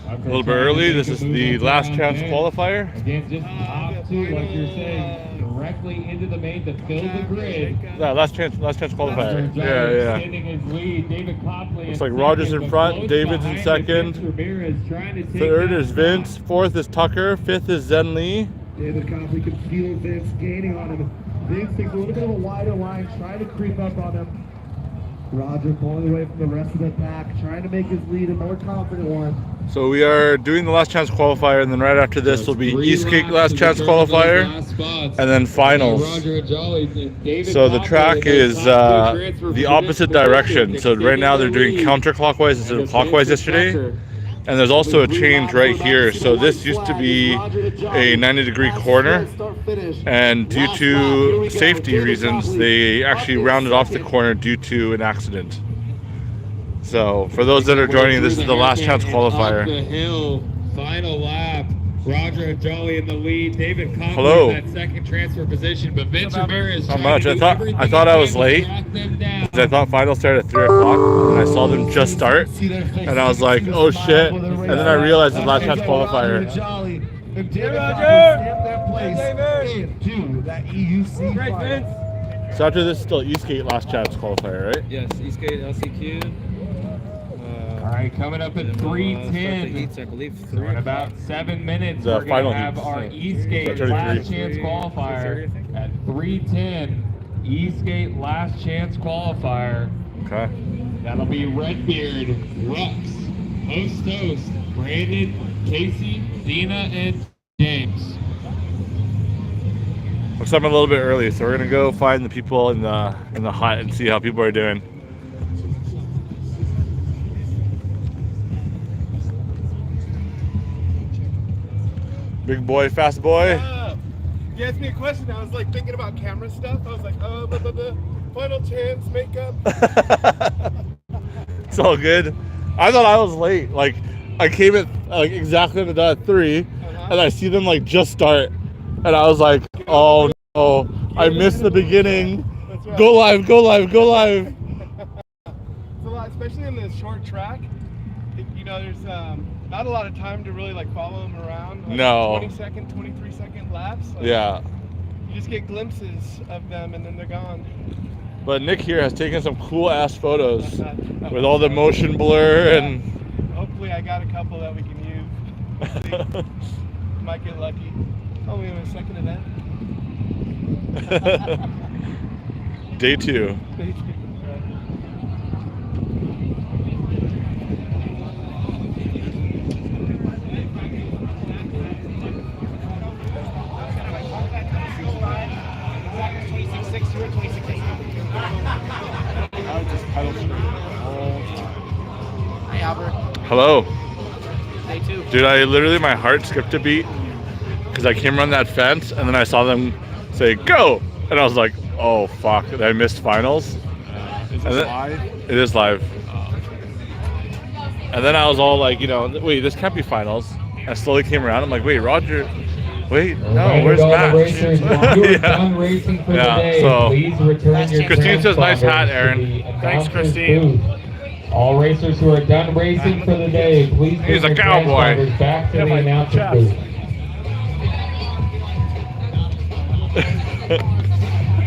A little bit early. This is the last chance qualifier. Again, just top two, like you're saying, directly into the main to fill the grid. Yeah, last chance qualifier. Yeah. Extending his lead. David Copley Looks like Rogers in front, David's in second. Third is Vince, fourth is Tucker, fifth is Zen Lee. David Copley can feel Vince gaining on him. Vince takes a little bit of a wider line, trying to creep up on him. Roger pulling away from the rest of the pack, trying to make his lead a more confident one. So we are doing the last chance qualifier, and then right after this will be Eskate last chance qualifier, and then finals. So the track is the opposite direction. So right now they're doing counterclockwise instead of clockwise yesterday. And there's also a change right here. So this used to be a 90-degree corner, and due to safety reasons, they actually rounded off the corner due to an accident. So for those that are joining, this is the last chance qualifier. The hill, final lap. Roger and Jolly in the lead. David Copley Hello. in that second transfer position, but Vince Ramirez. Not much. I thought I was late. I thought finals started at 3 o'clock, and I saw them just start, and I was like, oh shit. And then I realized the last chance qualifier. So after this, still Eskate last chance qualifier, right? Yes, Skate LCQ. All right, coming up at 3:10. I believe So in about 7 minutes, The we're going final to have heats. our Eskate 33. last chance qualifier at 3:10. Eskate last chance qualifier. Okay. That'll be Redbeard, Rux, Toast, Brandon, Casey, Dina, and James. Looks like I'm a little bit early, so we're gonna go find the people in the hut and see how people are doing. Big boy, fast boy. You asked me a question. I was like thinking about camera stuff. I was like, final chance, makeup. It's all good. I thought I was late. Like I came at like exactly on the dot at 3, and I see them like just start, and I was like, oh no, I missed the beginning. That's right. Go live, go live, go live. It's a lot, especially in this short track. You know, there's not a lot of time to really like follow them around. Like No. 20-second, 23-second laps. Like, Yeah. You just get glimpses of them and then they're gone. But Nick here has taken some cool ass photos with all the motion blur and. Hopefully, I got a couple that we can use. Might get lucky. Oh, we have a second event. Day 2. Hi, Albert. Hello. Day 2. Dude, my heart skipped a beat because I came around that fence and then I saw them say go, and I was like, oh fuck, I missed finals. Is this live? It is live. And then I was all like, wait, this can't be finals. I slowly came around. I'm like, wait, Roger. Wait, no, where's Matt? Racers, when you are done racing for the day, so please return your Christine says, nice hat, transponders Aaron. to the Thanks, announcer's Christine. booth. All racers who are done racing for the day, please He's bring a your cowboy. transponders back to the announcer's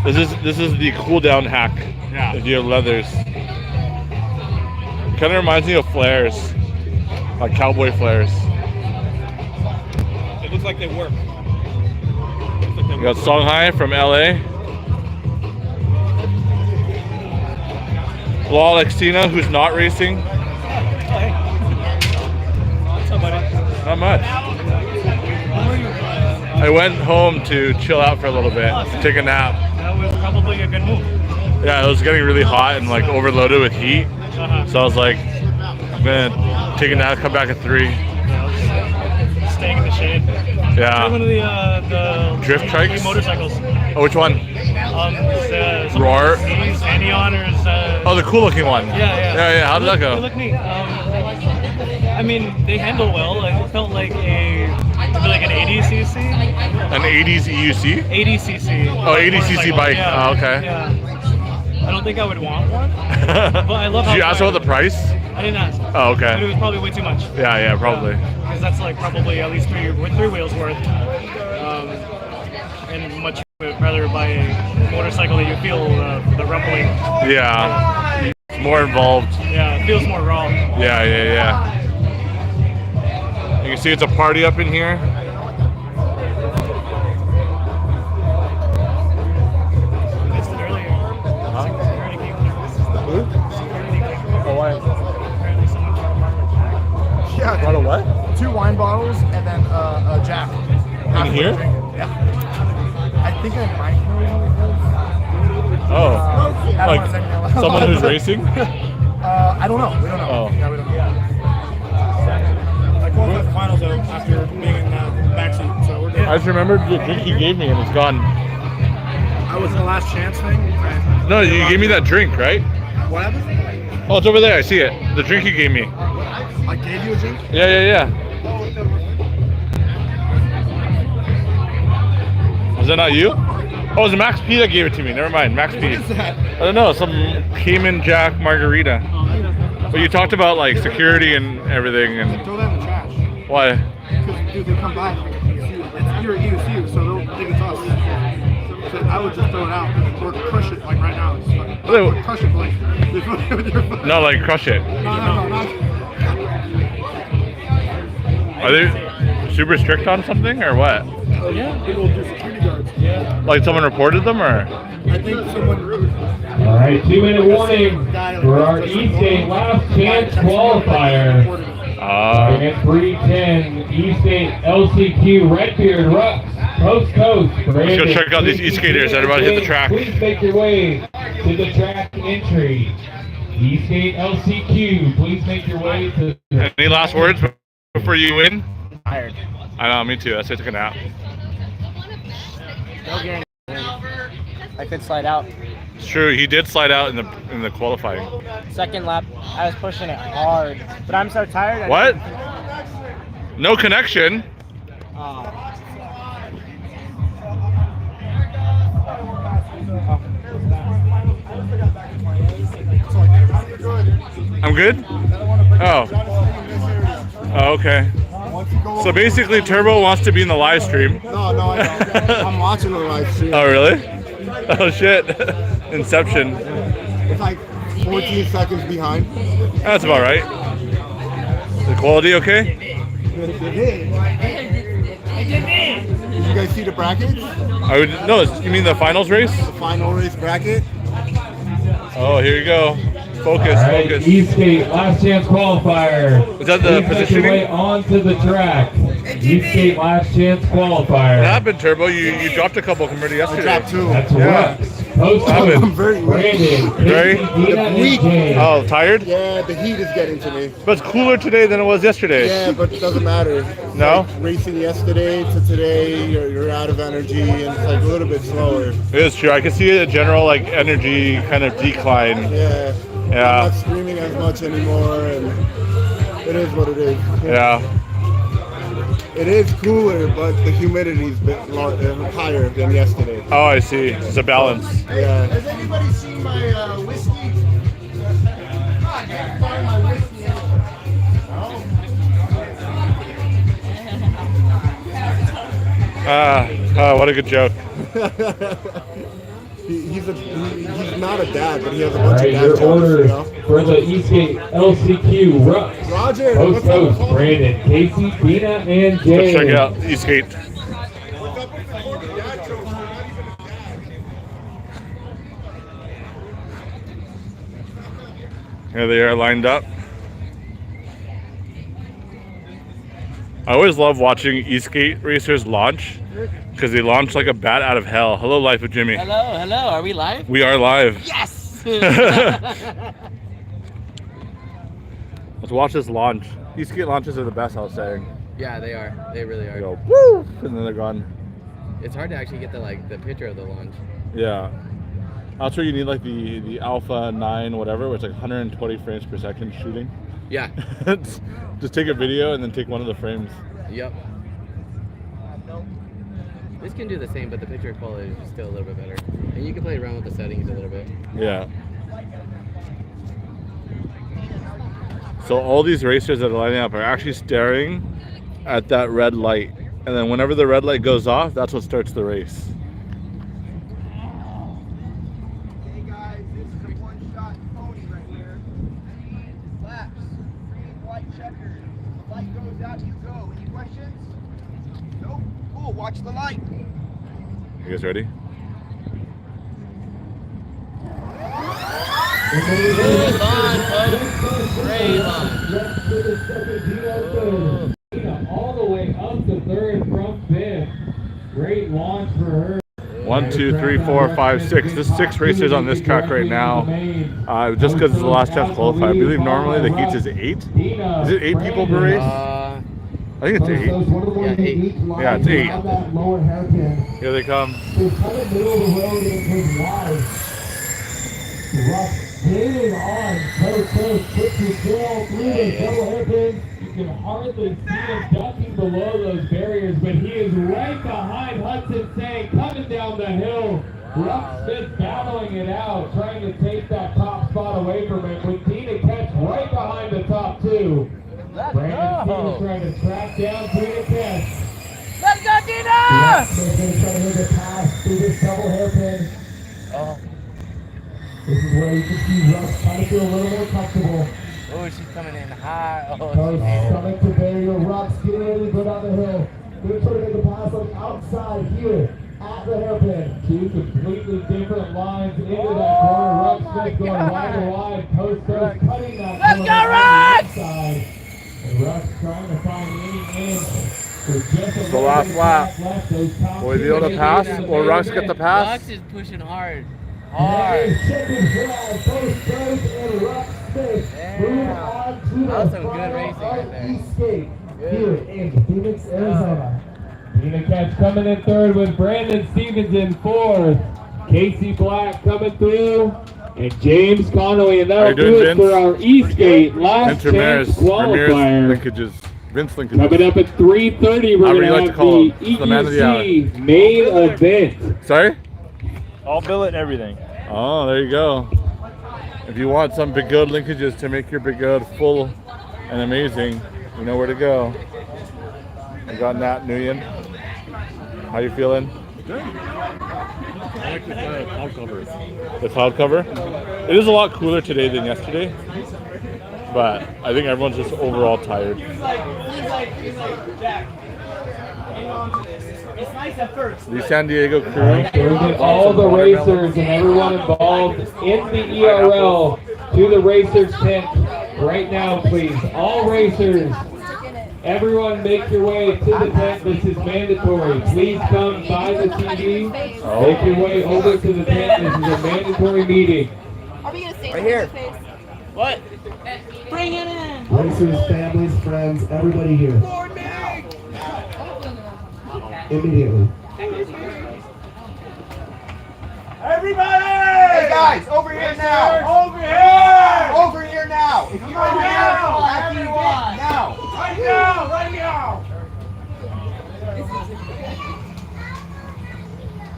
booth. This is the cool down hack. Yeah. If you have leathers. Kind of reminds me of flares, like cowboy flares. It looks like they work. We got Songhai from LA. Lal Xtina, who's not racing. Not much. I went home to chill out for a little bit, take a nap. That was probably a good move. Yeah, it was getting really hot and like overloaded with heat. So I was like, I'm gonna take a nap, come back at 3. Staying in the shade. Yeah. One of the Drift trikes? motorcycles. Oh, which one? Roar? Anion or Oh, the cool looking one. Yeah. How did that They go? look neat. I mean, they handle well. Like, it felt like maybe like an 80cc. An 80s EUC? 80cc. Oh, 80cc bike. Yeah. Oh, okay. Yeah. I don't think I would want one, but I love how Did you ask about the price? I didn't ask. Oh, But it okay. was probably way too much. Yeah, probably. Because that's like probably at least three wheels worth. And much would rather buy a motorcycle that you feel the rumbling. Yeah. It's more involved. Yeah, it feels more raw. Yeah. You can see it's a party up in here. Missed it earlier. Security came through. Oh, why? Apparently someone brought a pack. Yeah, Brought a what? 2 wine bottles and then a Jack. In here? Yeah. I think I might know who it is. Oh. I don't wanna say anything else. Like someone who's racing? I don't know. We don't know. Oh. Yeah, we don't know. I qualified for finals though after being in the backseat, so we're good. I just remembered the drink you gave me and it's gone. I was the last chance thing. No, you gave me that drink, right? What happened? Oh, it's over there. I see it. The drink you gave me. I gave you a drink? Yeah. Was that not you? Oh, it was Max P that gave it to me. Never mind, Max P. What is that? I don't know, some Cayman Jack margarita. But you talked about like security and everything, and Throw that in the trash. why? Because dude, they come by. You're at EUC, so they'll think it's us. So I would just throw it out or crush it like right now. Just fucking crush it like with your phone. No, like crush it. No. Are they super strict on something or what? Yeah, people do security guards. Yeah. Like someone reported them or? I think someone. All right, 2-minute warning for our Eskate last chance qualifier. Against 310 Eskate LCQ Redbeard Rucks Coast Coast. Let's go check out these e-skaters. Everybody hit the track. Please make your way to the track entry. Eskate LCQ, please make your way to. Any last words before you win? Tired. I know, me too. I say take a nap. No guarantee. I could slide out. It's true. He did slide out in the qualifying. Second lap, I was pushing it hard, but I'm so tired. What? No connection. I'm good? Oh. Oh, okay. So basically Turbo wants to be in the live stream. No, I don't. I'm watching the live stream. Oh, really? Oh, shit. Inception. It's like 14 seconds behind. That's about right. The quality okay? Did you guys see the brackets? No, you mean the finals race? The final race bracket? Oh, here you go. Focus, All right, focus. Eskate last chance qualifier. Is that the Please make your positioning? way onto the track. Eskate last chance qualifier. What happened, Turbo? You dropped a couple already yesterday. I dropped 2. That's Yeah. Rucks. Coast happened? I'm very weak. Brandon, Very? Casey, Dina, and Weak. James. Oh, tired? Yeah, the heat is getting to me. But it's cooler today than it was yesterday. Yeah, but it doesn't matter. No? Like racing yesterday to today, you're out of energy and it's like a little bit slower. It is true. I can see a general like energy kind of decline. Yeah. Yeah. I'm not screaming as much anymore, and it is what it is. Yeah. It is cooler, but the humidity's been higher than yesterday. Oh, I see. It's a balance. Yeah. Has anybody seen my whiskey? I can't find my whiskey. What a good joke. He's not a dad, but he has a All bunch right, of dad your jokes, orders you know? for the Eskate LCQ Rucks. Roger, Coast what's up, Coast, Paul? Brandon, Casey, Dina, and Let's James. check it out. Eskate. What's up with the 40 dad jokes? You're not even a dad. Here they are lined up. I always love watching Eskate racers launch because they launch like a bat out of hell. Hello, Life with Jimmy. Hello. Are we live? We are live. Yes. Let's watch this launch. Eskate launches are the best, I was saying. Yeah, they are. They really They are. go woo, and then they're gone. It's hard to actually get the picture of the launch. Yeah. That's where you need like the Alpha 9 whatever, where it's like 120 frames per second shooting. Yeah. Just take a video and then take one of the frames. Yep. This can do the same, but the picture quality is still a little bit better. And you can play around with the settings a little bit. Yeah. So all these racers that are lining up are actually staring at that red light. And then whenever the red light goes off, that's what starts the race. Hey guys, this is a one-shot pony right here. 3 laps, 3 white checkers. The light goes out, you go. Any questions? Nope. Cool, watch the light. You guys ready? Good launch, folks. Great launch. All the way up to third from fifth. Great launch for her. 1, 2, 3, 4, 5, 6. There's 6 racers on this track right now. Just because it's the last chance qualifier. I believe normally the heat is 8. Is it 8 people per race? Uh, I think it's 8. Yeah, 8. Yeah, it's 8. That lower hairpin. Here they come. So kind of middle of the road into wide. Rough gaining on, toe, quick to drill through the double hairpin. You can hardly see him ducking below those barriers, but he is right behind Hudson Sang, coming down the hill. Ruff Smith battling it out, trying to take that top spot away from him, with Tina Ketch right behind the top 2. Brandon Stevens trying to track down Tina Ketch. Let's go, Tina! Smith going to try to hit the pass through this double hairpin. Oh, This is where you can see Russ trying to feel a little more comfortable. oh, she's coming in high. Oh, Toes stomach to barrier, Russ getting ready to go down the hill. Going to try to make a pass on the outside here at the hairpin. 2 completely different lines into that corner. Ruff Smith going right to wide, post cutting that Let's corner go, on the Russ! inside. And Russ trying to find any inch. It's the last lap. Will we be able to pass? Will Russ get the pass? Lux is pushing hard. That Hard. is second flag, both Toes and Russ Smith move on to the That was some good final racing right there. Eskate here in Phoenix, Arizona. Tina Ketch coming in third with Brandon Stevens in fourth. Casey Black coming through. And James Connolly. And How you that'll doing, do it Vince? for our Eskate last Vince chance Ramirez qualifier. linkages. Vince linkages. Coming up at 3:30, we're However going you like to to have call the him. It's the man of the EUC main event. Sorry? All billet and everything. Oh, there you go. If you want some Big Good linkages to make your Big Good full and amazing, you know where to go. I got Nat Nguyen. How you feeling? Good. I like the cloud cover. The cloud cover? It is a lot cooler today than yesterday, but I think everyone's just overall tired. Jack. Hang on to this. It's nice at first. The San Diego crew. We're getting all the racers and everyone involved in the ERL to the racers tent right now, please. All racers, everyone make your way to the tent. This is mandatory. Please come by the TV. Make your way over to the tent. This is a mandatory meeting. Are we gonna say Right here. face? What? Bring it in. Racers, families, friends, everybody here. Immediately. Everybody! Hey guys, over here now! Over here! Over here now! If you're over here, after you get now! Right now! Right now!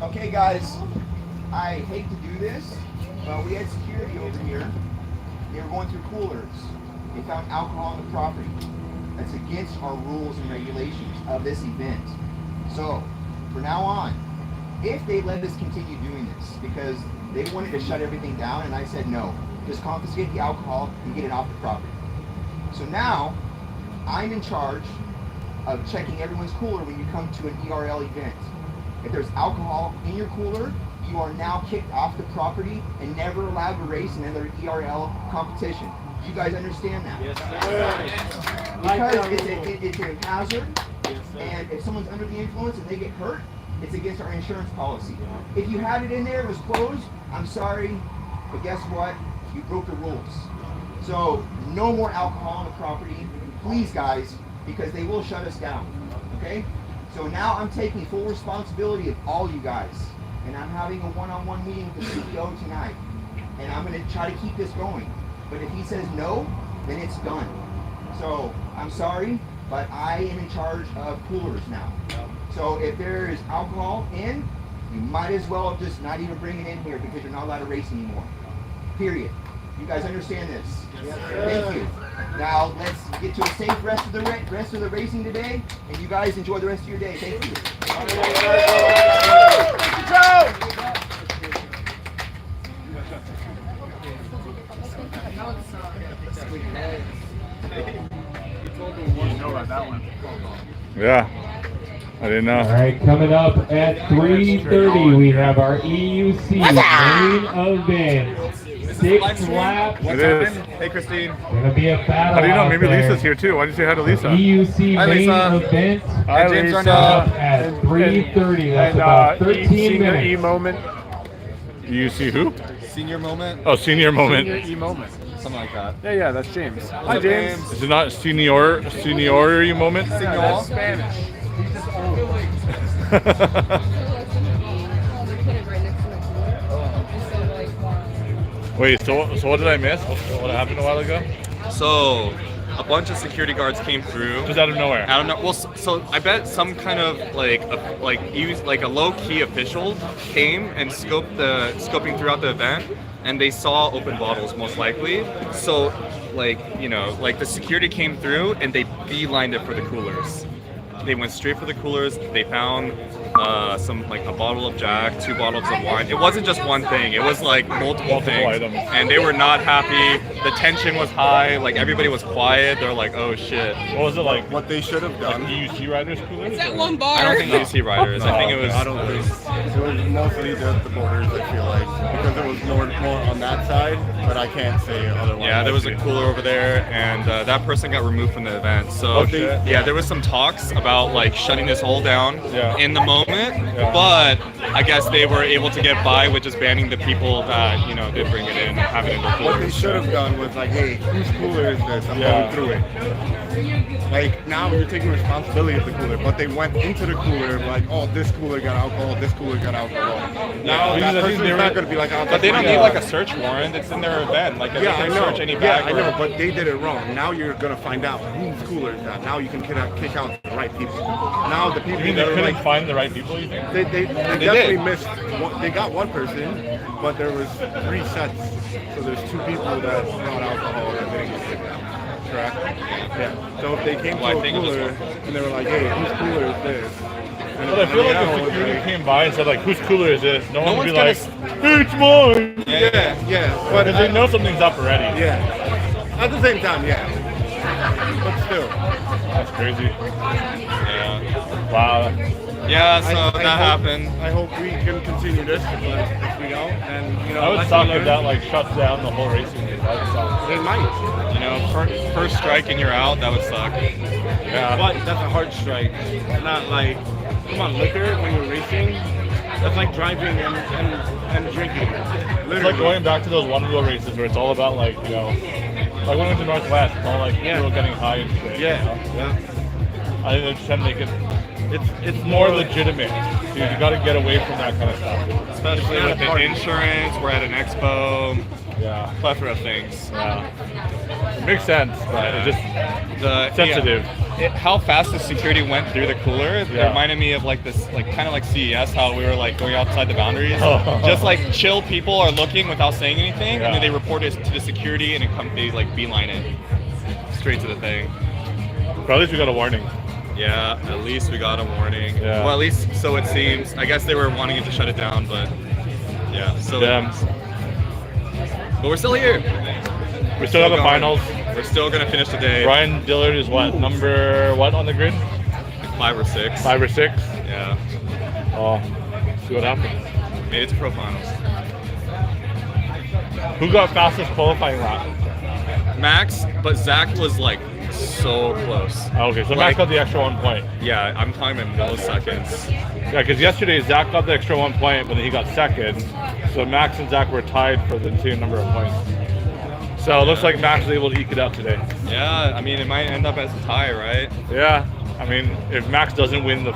Okay guys, I hate to do this, but we had security over here. They were going through coolers. They found alcohol on the property. That's against our rules and regulations of this event. So, from now on, if they let us continue doing this, because they wanted to shut everything down, and I said no, just confiscate the alcohol and get it off the property. So now, I'm in charge of checking everyone's cooler when you come to an ERL event. If there's alcohol in your cooler, you are now kicked off the property and never allowed to race in another ERL competition. You guys understand that? Yes, sir. Because it's a hazard, and if someone's under the influence and they get hurt, it's against our insurance policy. If you had it in there, it was closed, I'm sorry, but guess what? You broke the rules. So, no more alcohol on the property, please guys, because they will shut us down, okay? So now I'm taking full responsibility of all you guys, and I'm having a one-on-one meeting with the CEO tonight, and I'm gonna try to keep this going. But if he says no, then it's done. So, I'm sorry, but I am in charge of coolers now. So if there is alcohol in, you might as well just not even bring it in here because you're not allowed to race anymore. Period. You guys understand this? Thank you. Now let's get to a safe rest of the racing today, and you guys enjoy the rest of your day. Thank you. Yeah, I didn't know. All right, coming up at 3:30, we have our EUC main event. 6 laps. It is. Hey, Christine. Gonna be a battle. How do you know? out Maybe there. Lisa's here too. Why did you say hi to Lisa? EUC Hi, main Lisa. event. Hi, James Lisa. Up at 3:30. That's about 13 minutes. moment. You see who? Senior moment. Oh, senior moment. Senior E moment. Something like that. Yeah, that's James. Hi, James. Is it not seniority moment? Yeah, that's Spanish. Wait, so what did I miss? What happened a while ago? So, a bunch of security guards came through. Just out of nowhere. I don't know. Well, so I bet some kind of like a low-key official came and scoping throughout the event, and they saw open bottles most likely. So, the security came through and they beelined it for the coolers. They went straight for the coolers. They found a bottle of Jack, 2 bottles of wine. It wasn't just one thing. It was like multiple things. items. And they were not happy. The tension was high. Like everybody was quiet. They're like, oh shit. What was it like? What they should have done. EUC riders coolers? That or- one bar. I don't think EUC riders. I think it was. I don't think it was mostly the borders. I feel like because it was more on that side, but I can't say otherwise. Yeah, there was a cooler over there, and that person got removed from the event. So Oh, shit. yeah, there was some talks about like shutting this all down Yeah. in the moment, Yeah. but I guess they were able to get by with just banning the people that did bring it in and have it in their What they coolers. should have done was like, hey, whose cooler is this? I'm Yeah. going through it. Like now you're taking responsibility of the cooler, but they went into the cooler like, oh, this cooler got alcohol, this cooler got alcohol. Now Because I that think person's they were- not going to be like, oh, But they don't that's need mine. like a search warrant. It's in their event. Like they Yeah, I can know. search any Yeah, bag. I know, or- but they did it wrong. Now you're gonna find out whose cooler is that. Now you can kick out the right people. Now the people You mean they that are couldn't like find the right people, you think? they definitely missed. They got one person, but there was 3 sets. So there's 2 people that brought alcohol that didn't get kicked out. Correct? Yeah. So if they came Well, I to a think it was cooler and they were like, hey, whose cooler is this? And But I feel like the if was security like, came by and said like, whose cooler is this? No one would be like, one's it's mine! yeah, but Because they know something's up already. yeah. At the same time, yeah. But still. That's crazy. Yeah. Wow. Yeah. So I that hope- happened. I hope we can continue this if we don't. And I would lesson suck if learned. that like shuts down the whole racing game. That would suck. They might. First strike and you're out. That would suck. Yeah. But that's a hard strike. Not like, come on, liquor when you're racing. That's like driving and drinking. Literally. It's like going back to those one-wheel races where it's all about like, like when we went to Northwest, it's all like people getting high and shit. Yeah. I think they're just trying to make it. It's more legitimate. You got to get away from that kind of stuff. Especially with the insurance. We're at an expo. Yeah. Plethora of things. Yeah. It makes sense, but it's just sensitive. How fast the security went through the cooler it reminded me of like this, like kind of like CES, how we were like going outside the boundaries. Just like chill people are looking without saying anything, and then they report it to the security, and they like beeline it straight to the thing. But at least we got a warning. Yeah, at least we got a warning. Yeah. Well, at least so it seems. I guess they were wanting it to shut it down, but yeah. So. But we're still here. We still have the going. finals. We're still gonna finish the day. Brian Dillard is number what on the grid? 5 or 6. 5 or 6? Yeah. Oh, see what happens. Made it to pro finals. Who got fastest qualifying lap? Max, but Zach was like so close. Oh, okay, so Max got the extra 1 point. Yeah, I'm talking in milliseconds. Yeah, because yesterday Zach got the extra 1 point, but then he got second. So Max and Zach were tied for the same number of points. So it looks like Max was able to eke it out today. Yeah, I mean, it might end up as a tie, right? Yeah, I mean, if Max doesn't win the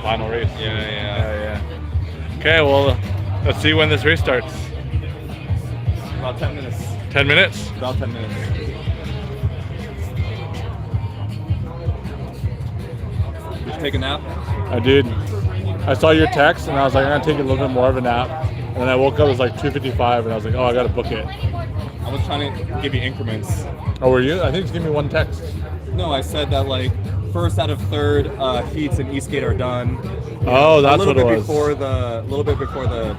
final race. Yeah. Okay, well, let's see when this race starts. About 10 minutes. 10 minutes? About 10 minutes. Did you take a nap? I did. I saw your text and I was like, I'm gonna take a little bit more of a nap. And then I woke up, it was like 2:55, and I was like, oh, I gotta book it. I was trying to give you increments. Oh, were you? I think just give me one text. No, I said that like first out of third heats in Eskate are done. Oh, that's what it was. A little bit before the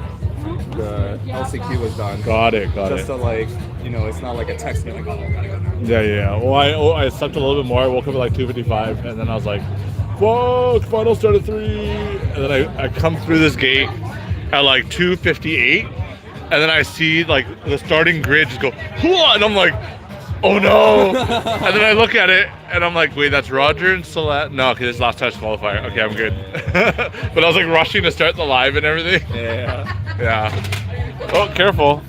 LCQ was done. Got it. Just to like, you know, it's not like a text me like, oh, gotta go now. Yeah. Well, I slept a little bit more. I woke up at like 2:55, and then I was like, "Fuck, final start at 3." And then I come through this gate at like 2:58, and then I see like the starting grid just go, "Hua!" And I'm like, "Oh no!" And then I look at it, and I'm like, "Wait, that's Roger and Salat." No, because it's last chance qualifier. Okay, I'm good. But I was like rushing to start the live and everything. Yeah. Oh, careful.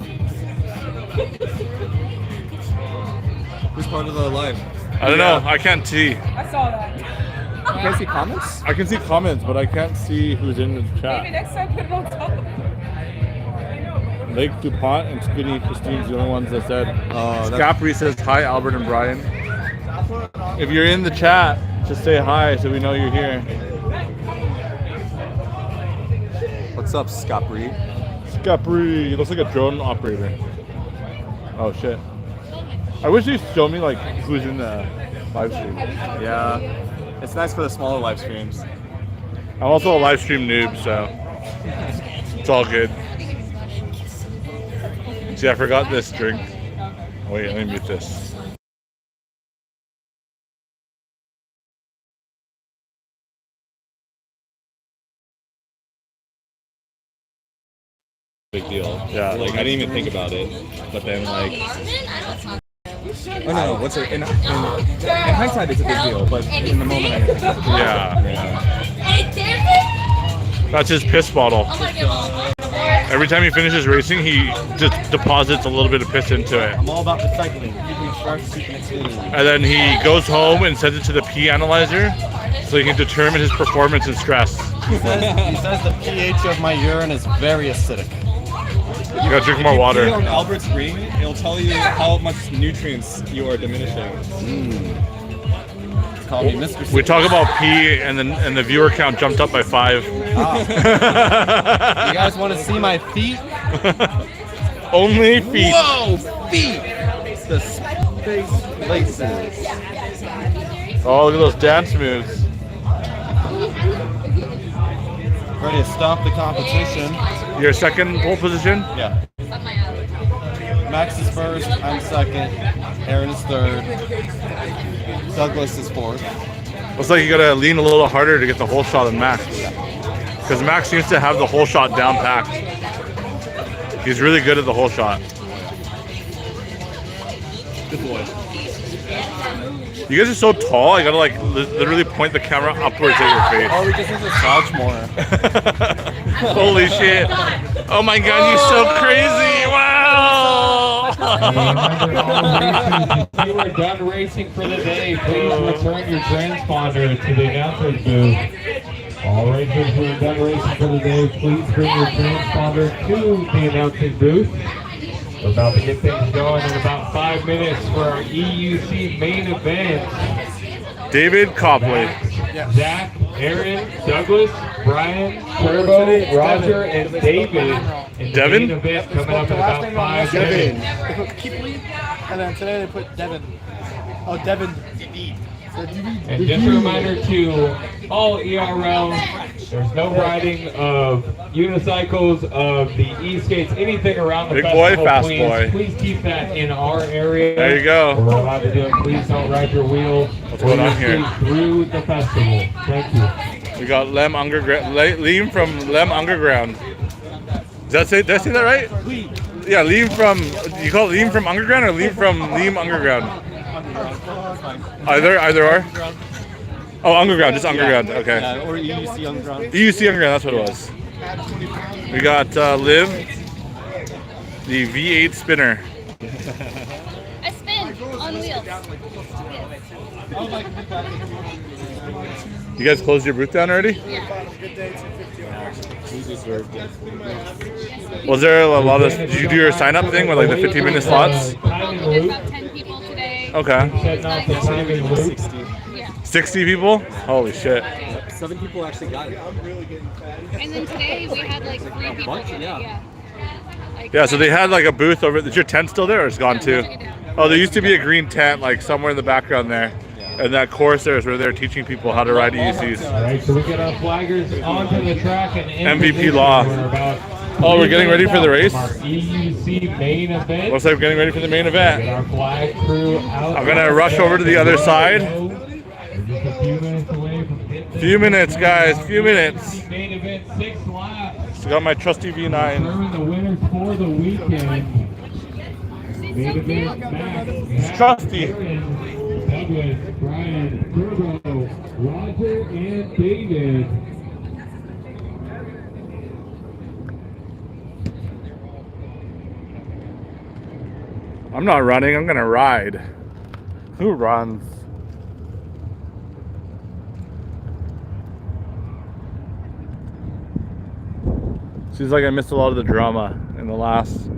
Who's part of the live? I don't know. I can't see. I saw that. You can't see comments? I can see comments, but I can't see who's in the Maybe chat. next time put it on top. Lake DuPont and Skinny Christine's the only ones that said. Scapri says hi, Albert and Brian. If you're in the chat, just say hi so we know you're here. What's up, Scapri? Scapri, he looks like a drone operator. Oh shit. I wish they'd show me like who's in the live stream. Yeah. It's nice for the smaller live streams. I'm also a live stream noob, so it's all good. See, I forgot this drink. Wait, let me mute this. Big deal. Yeah. Like, I didn't even think about it. But then, like... Oh, no. What's it? In hindsight, it's a big deal. But in the moment, I didn't think about it. Yeah. That's his piss bottle. Every time he finishes racing, he just deposits a little bit of piss into it. I'm all about recycling, keeping it fresh, keeping it clean. And then he goes home and sends it to the pee analyzer so he can determine his performance and stress. He says the pH of my urine is very acidic. You gotta drink more water. If you pee on Albert's ring, it'll tell you how much nutrients you are diminishing. Call me Mr. We talk about pee, and the viewer count jumped up by 5. You guys want to see my feet? Only feet. Whoa, feet! The space laces. Oh, look at those dance moves. Ready to stomp the competition. Your second pole position? Yeah. Max is first, I'm second, Aaron is third, Douglas is fourth. Looks like you gotta lean a little harder to get the whole shot on Max. Because Max seems to have the whole shot down packed. He's really good at the whole shot. Good boy. You guys are so tall, I gotta like literally point the camera upwards at your face. Oh, we just need to slouch more. Holy shit. Oh my god, you're so crazy. Wow. If you are done racing for the day, please return your transponder to the announcer's booth. All racers who are done racing for the day, please bring your transponder to the announcing booth. We're about to get things going in about 5 minutes for our EUC main event. David Copley. Zach, Aaron, Douglas, Brian, Turbo, Roger, and David. In the main event coming up in about 5 minutes. They put Keepley, and then today they put Devin. Oh, Devin. And just a reminder to all ERL, there's no riding of unicycles, of the e-skates, anything around the Big festival. boy, fast boy. Please keep that in our area. There you go. We're allowed to do it. Please don't ride your wheel. What's going on here? Through the festival. Thank you. We got Liam from Lem Underground. Did I say that right? Yeah, Liam from, you call it Liam from Underground or Liam from Liam Underground? Either are? Oh, Underground, just Underground, okay. Yeah, or EUC Underground. EUC Underground, that's what it was. We got Liv, the V8 spinner. I spin on wheels. You guys closed your booth down already? Was there a lot of, did you do your sign up thing with like the 15-minute slots? There's about 10 people today. Okay. 60 people? Holy shit. 7 people actually got it. And then today we had like 3 people today. Yeah. Like, Yeah, so they had like a booth over. Is your tent still there or it's gone too? Oh, there used to be a green tent like somewhere in the background there. And that course there is where they're teaching people how to ride EUCs. All right, so we get our flaggers onto the track and MVP law. Oh, we're getting ready for the race? EUC main event. Looks like we're getting ready for the main event. Get our flag crew out. I'm gonna rush over to the other side. Just a few minutes away from hitting the Few minutes, guys. Few minutes. main event, 6 laps. Still got my trusty V9. Determine the winners for the weekend. Main event, Max. It's trusty. Douglas, Brian, Turbo, Roger, and David. I'm not running, I'm gonna ride. Who runs? Seems like I missed a lot of the drama in the last,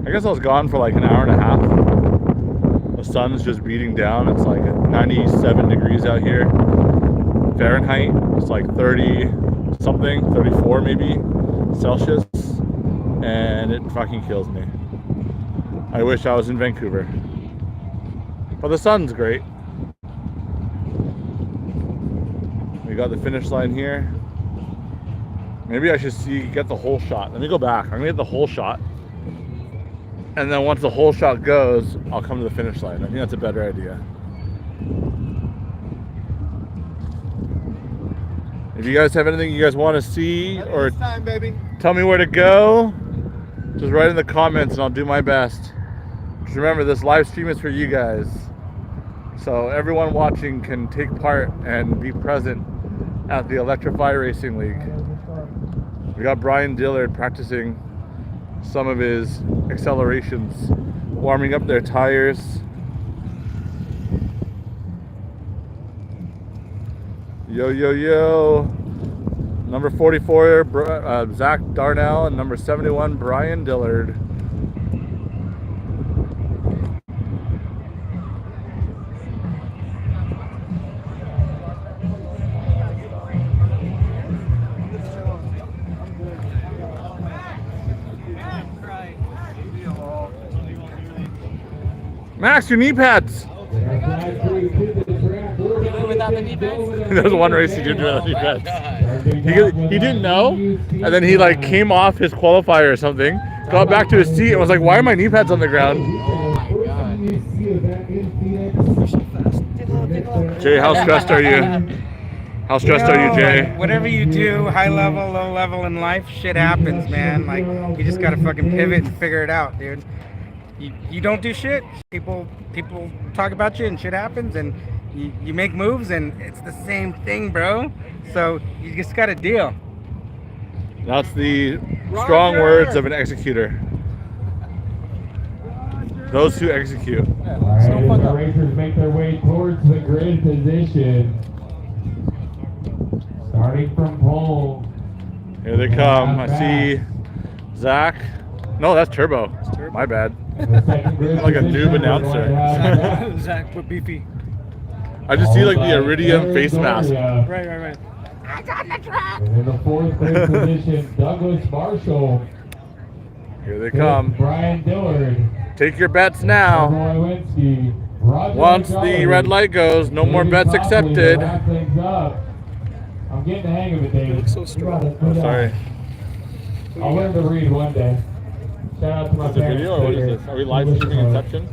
I guess I was gone for like an hour and a half. The sun's just beating down. It's like 97 degrees out here. Fahrenheit. It's like 30 something, 34 maybe Celsius. And it fucking kills me. I wish I was in Vancouver. But the sun's great. We got the finish line here. Maybe I should get the whole shot. Let me go back. I'm gonna get the whole shot. And then once the whole shot goes, I'll come to the finish line. I think that's a better idea. If you guys have anything you guys want to see or tell me where to go, just write in the comments and I'll do my best. Just remember, this live stream is for you guys. So everyone watching can take part and be present at the Electrify Racing League. We got Brian Dillard practicing some of his accelerations, warming up their tires. Yo, yo, yo. Number 44, Zach Darnell, and number 71, Brian Dillard. Max, your knee pads. There's one race he did without knee pads. He didn't know, and then he like came off his qualifier or something, got back to his seat and was like, "Why are my knee pads on the ground?" Jay, how stressed are you? How stressed are you, Jay? Whatever you do, high level, low level in life, shit happens, man. Like, you just gotta fucking pivot and figure it out, dude. You don't do shit, people talk about you and shit happens, and you make moves and it's the same thing, bro. So you just gotta deal. That's the strong words of an executor. Those who execute. All right, as the racers make their way towards the grid position. Starting from pole. Here they come. I see Zach. No, that's Turbo. My bad. I'm like a noob announcer. Zach, put beefy. I just see like the Iridium face mask. Right. And in the fourth place position, Douglas Marshall. Here they come. Brian Dillard. Take your bets now. Once the red light goes, no more bets accepted. I'm getting the hang of it, David. Looks so strong. Oh, sorry. I'll learn to read one day. Shout out to my Is this a video or what is this? Are we live streaming Inception?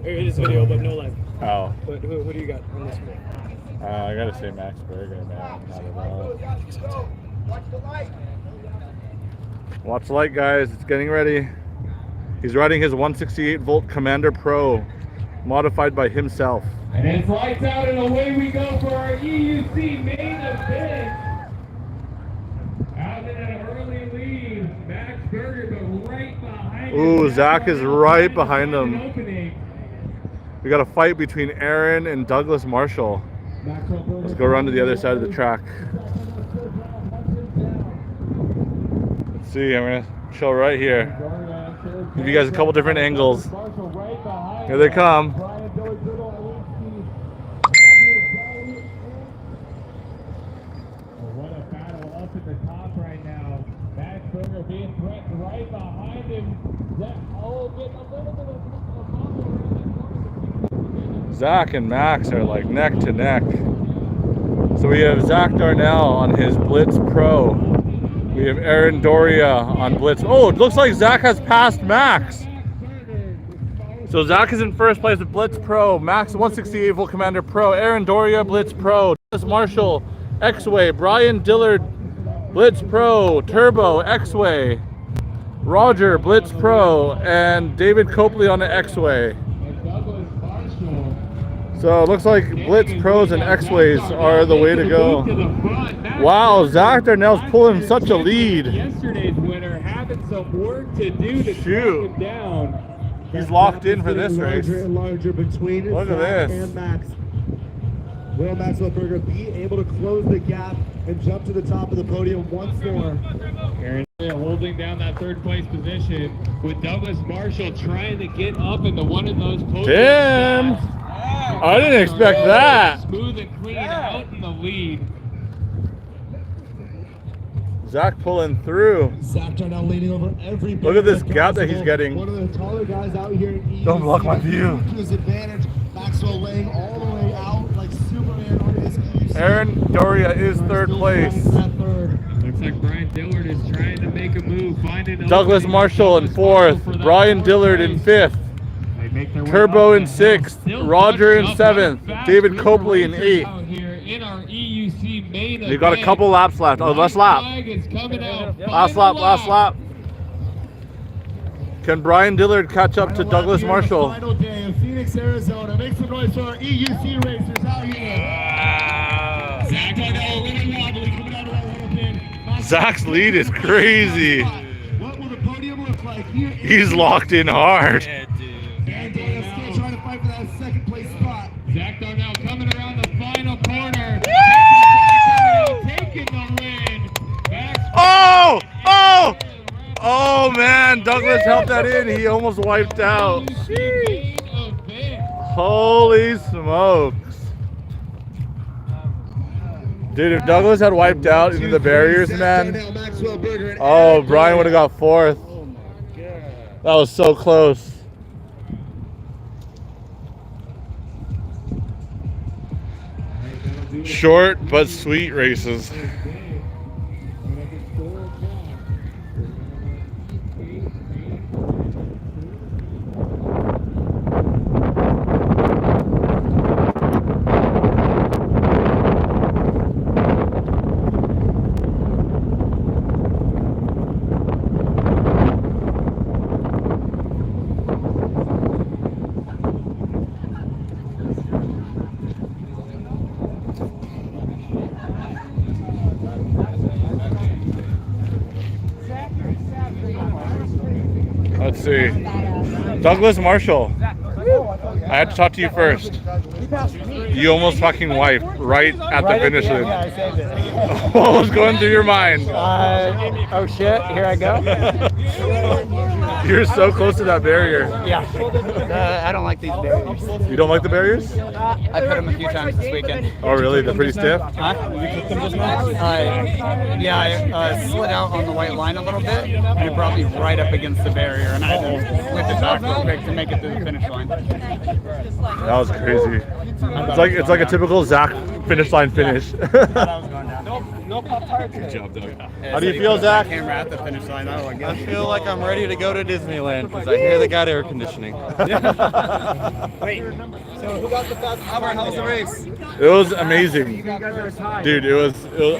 It is video, but no live. Oh. But who do you got on this one? I gotta say Max Berger, man. Not at all. Watch the light, guys. It's getting ready. He's riding his 168 volt Commander Pro, modified by himself. And it's lights out and away we go for our EUC main event. Out in an early lead, Max Berger, but right behind him. Ooh, Zach is right behind him. We got a fight between Aaron and Douglas Marshall. Let's go run to the other side of the track. Let's see, I'm gonna chill right here. Give you guys a couple different angles. Here they come. What a battle up at the top right now. Max Berger being threatened right behind. Zach and Max are like neck to neck. So we have Zach Darnell on his Blitz Pro. We have Aaron Doria on Blitz. Oh, it looks like Zach has passed Max. So Zach is in first place with Blitz Pro. Max 168 Full Commander Pro. Aaron Doria Blitz Pro. Douglas Marshall X-Way. Brian Dillard Blitz Pro. Turbo X-Way. Roger Blitz Pro. And David Copley on the X-Way. So it looks like Blitz Pros and X-Ways are the way to go. Wow, Zach Darnell's pulling such a lead. Yesterday's winner having some work to do to Shoot. track him down. He's locked in for this race. Larger and larger between Look at Zach this. and Max. Will Maxwell Berger be able to close the gap and jump to the top of the podium once more? Aaron holding down that third place position with Douglas Marshall trying to get up into one of those podium Damn! spots. I didn't expect that. Smooth and clean out in the lead. Zach pulling through. Zach Darnell leading over every. Look at this gap that he's getting. One of the taller guys out here in EUC. Don't block my view. To his advantage. Maxwell laying all the way out like Superman on his EUC. Aaron Doria is third place. Looks like Brian Dillard is trying to make a move. Douglas Marshall in fourth. Brian Dillard in fifth. Turbo in sixth. Roger in seventh. David Copley in eighth. They've got a couple laps left. Oh, last lap. Last lap, last lap. Can Brian Dillard catch up to Douglas Marshall? Final day in Phoenix, Arizona. Make some noise for our EUC racers out here. Zach Darnell, a little wobbly, coming out of that little pin. Zach's lead is crazy. What will the podium look like here? He's locked in hard. And Eskate trying to fight for that second place spot. Zach Darnell coming around the final corner. Taking the win. Oh! Oh! Oh man, Douglas helped that in. He almost wiped out. Holy smokes. Dude, if Douglas had wiped out into the barriers, man. Oh, Brian would have got fourth. That was so close. Short but sweet races. Let's see. Douglas Marshall. I had to talk to you first. You almost fucking wiped right at the finish line. Yeah, I saved it. What was going through your mind? Oh shit, here I go. You're so close to that barrier. Yeah. I don't like these barriers. You don't like the barriers? I put them a few times this weekend. Oh really? They're pretty stiff? Huh? Yeah, I slid out on the white line a little bit, and it brought me right up against the barrier, and I had to flip it back real quick to make it to the finish line. That was crazy. It's like a typical Zach finish line finish. No pop tires. Good job, Doug. How do you feel, Zach? Camera at the finish line. I feel like I'm ready to go to Disneyland because I hear they got air conditioning. Wait, so who got the fastest? How was the race? It was amazing. Dude,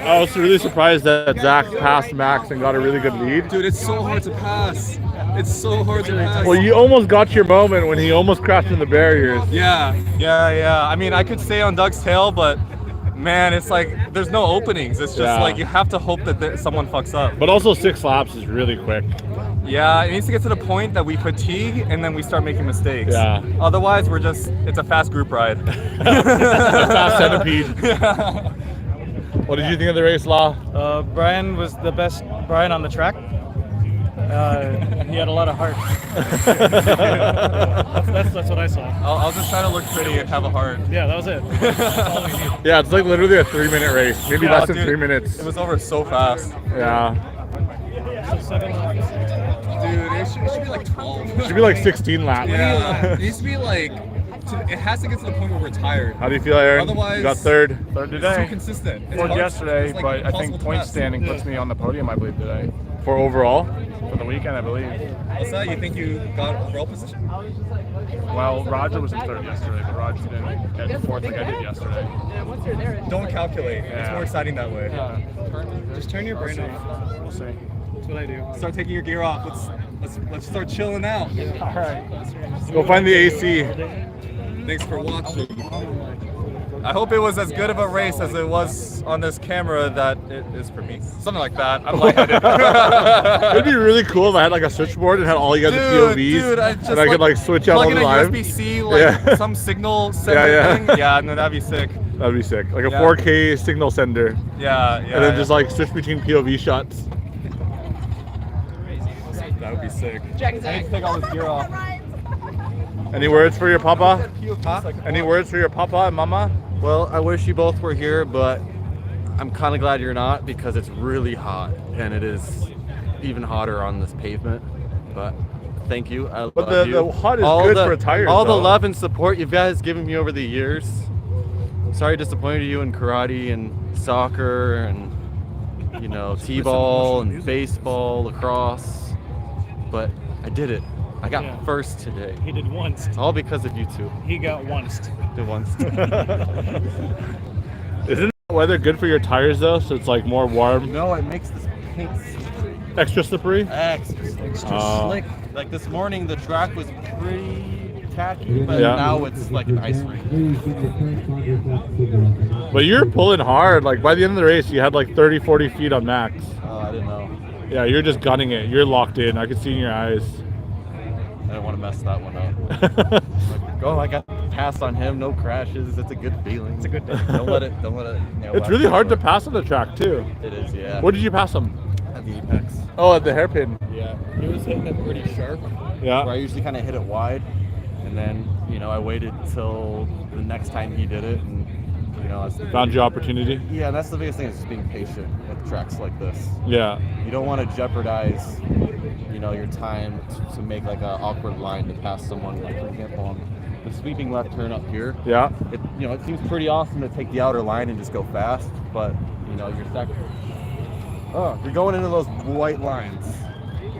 I was really surprised that Zach passed Max and got a really good lead. Dude, it's so hard to pass. It's so hard to pass. Well, you almost got your moment when he almost crashed in the barriers. Yeah. I mean, I could stay on Doug's tail, but man, it's like there's no openings. It's just like you have to hope that someone fucks up. But also 6 laps is really quick. Yeah, it needs to get to the point that we fatigue and then we start making mistakes. Yeah. Otherwise, it's a fast group ride. A fast centipede. Yeah. What did you think of the race, Law? Brian was the best Brian on the track. He had a lot of heart. that's what I saw. I'll just try to look pretty and have a heart. Yeah, that was it. Yeah, it's like literally a 3-minute race. Maybe less than 3 minutes. It was over so fast. Yeah. Dude, it it should be like 12. It should be like 16 laps. Yeah, it needs to be like. It has to get to the point where we're tired. How do you feel, Aaron? Otherwise, you got third. Third It's today. too consistent. It's Fourth hard- yesterday, it's, like, but I impossible think to point pass. standing puts me on the podium, I believe, today. For overall? For the weekend, I believe. What's that? You think you got overall position? Well, Roger was in third yesterday, but Roger didn't get fourth like I did yesterday. Don't calculate. It's Yeah. more exciting that way. Yeah. Just turn your brain off. We'll see. That's what I do. Start taking your gear off. Let's start chilling out. All right. Go find the AC. Thanks for watching. I hope it was as good of a race as it was on this camera that it is for me. Something like that. I'm lightheaded. It'd be really cool if I had like a switchboard and had all you guys the POVs, Dude, I just and I could like switch out plug on in the a live. USB-C, like Yeah. some signal sender Yeah, thing. Yeah, no, that'd be sick. That'd be sick. Like a Yeah. 4K signal sender. Yeah, And then just like switch between POV shots. That would be sick. I need to take all this gear off. Any words for your papa? Huh? Any words for your papa and mama? Well, I wish you both were here, but I'm kind of glad you're not because it's really hot and it is even hotter on this pavement. But thank you. I But love you. the hot is good for tires, All though. the love and support you guys given me over the years. Sorry I disappointed you in karate and soccer and t-ball and baseball, lacrosse. But I did it. I got first today. He did once. All because of you two. He got once. Did once. Isn't the weather good for your tires though? So it's like more warm, No, it makes this paint extra slippery. extra slick. Like this morning, the track was pretty tacky, but Yeah. now it's like an ice rink. But you're pulling hard. Like by the end of the race, you had like 30, 40 feet on max. Oh, I didn't know. Yeah, you're just gunning it. You're locked in. I could see in your eyes. I didn't want to mess that one up. I got passed on him, no crashes. It's a good feeling. It's a good day. Don't let it. It's really hard to pass on the track too. It is, yeah. Where did you pass him? At the apex. Oh, at the hairpin. Yeah, he was hitting it pretty sharp. Yeah. Where I usually kind of hit it wide, and then I waited till the next time he did it, and Found your opportunity. Yeah, that's the biggest thing is just being patient with tracks like this. Yeah. You don't want to jeopardize, your time to make like an awkward line to pass someone. Like for example, on the sweeping left turn up here. Yeah. It it seems pretty awesome to take the outer line and just go fast, but you're going into those white lines,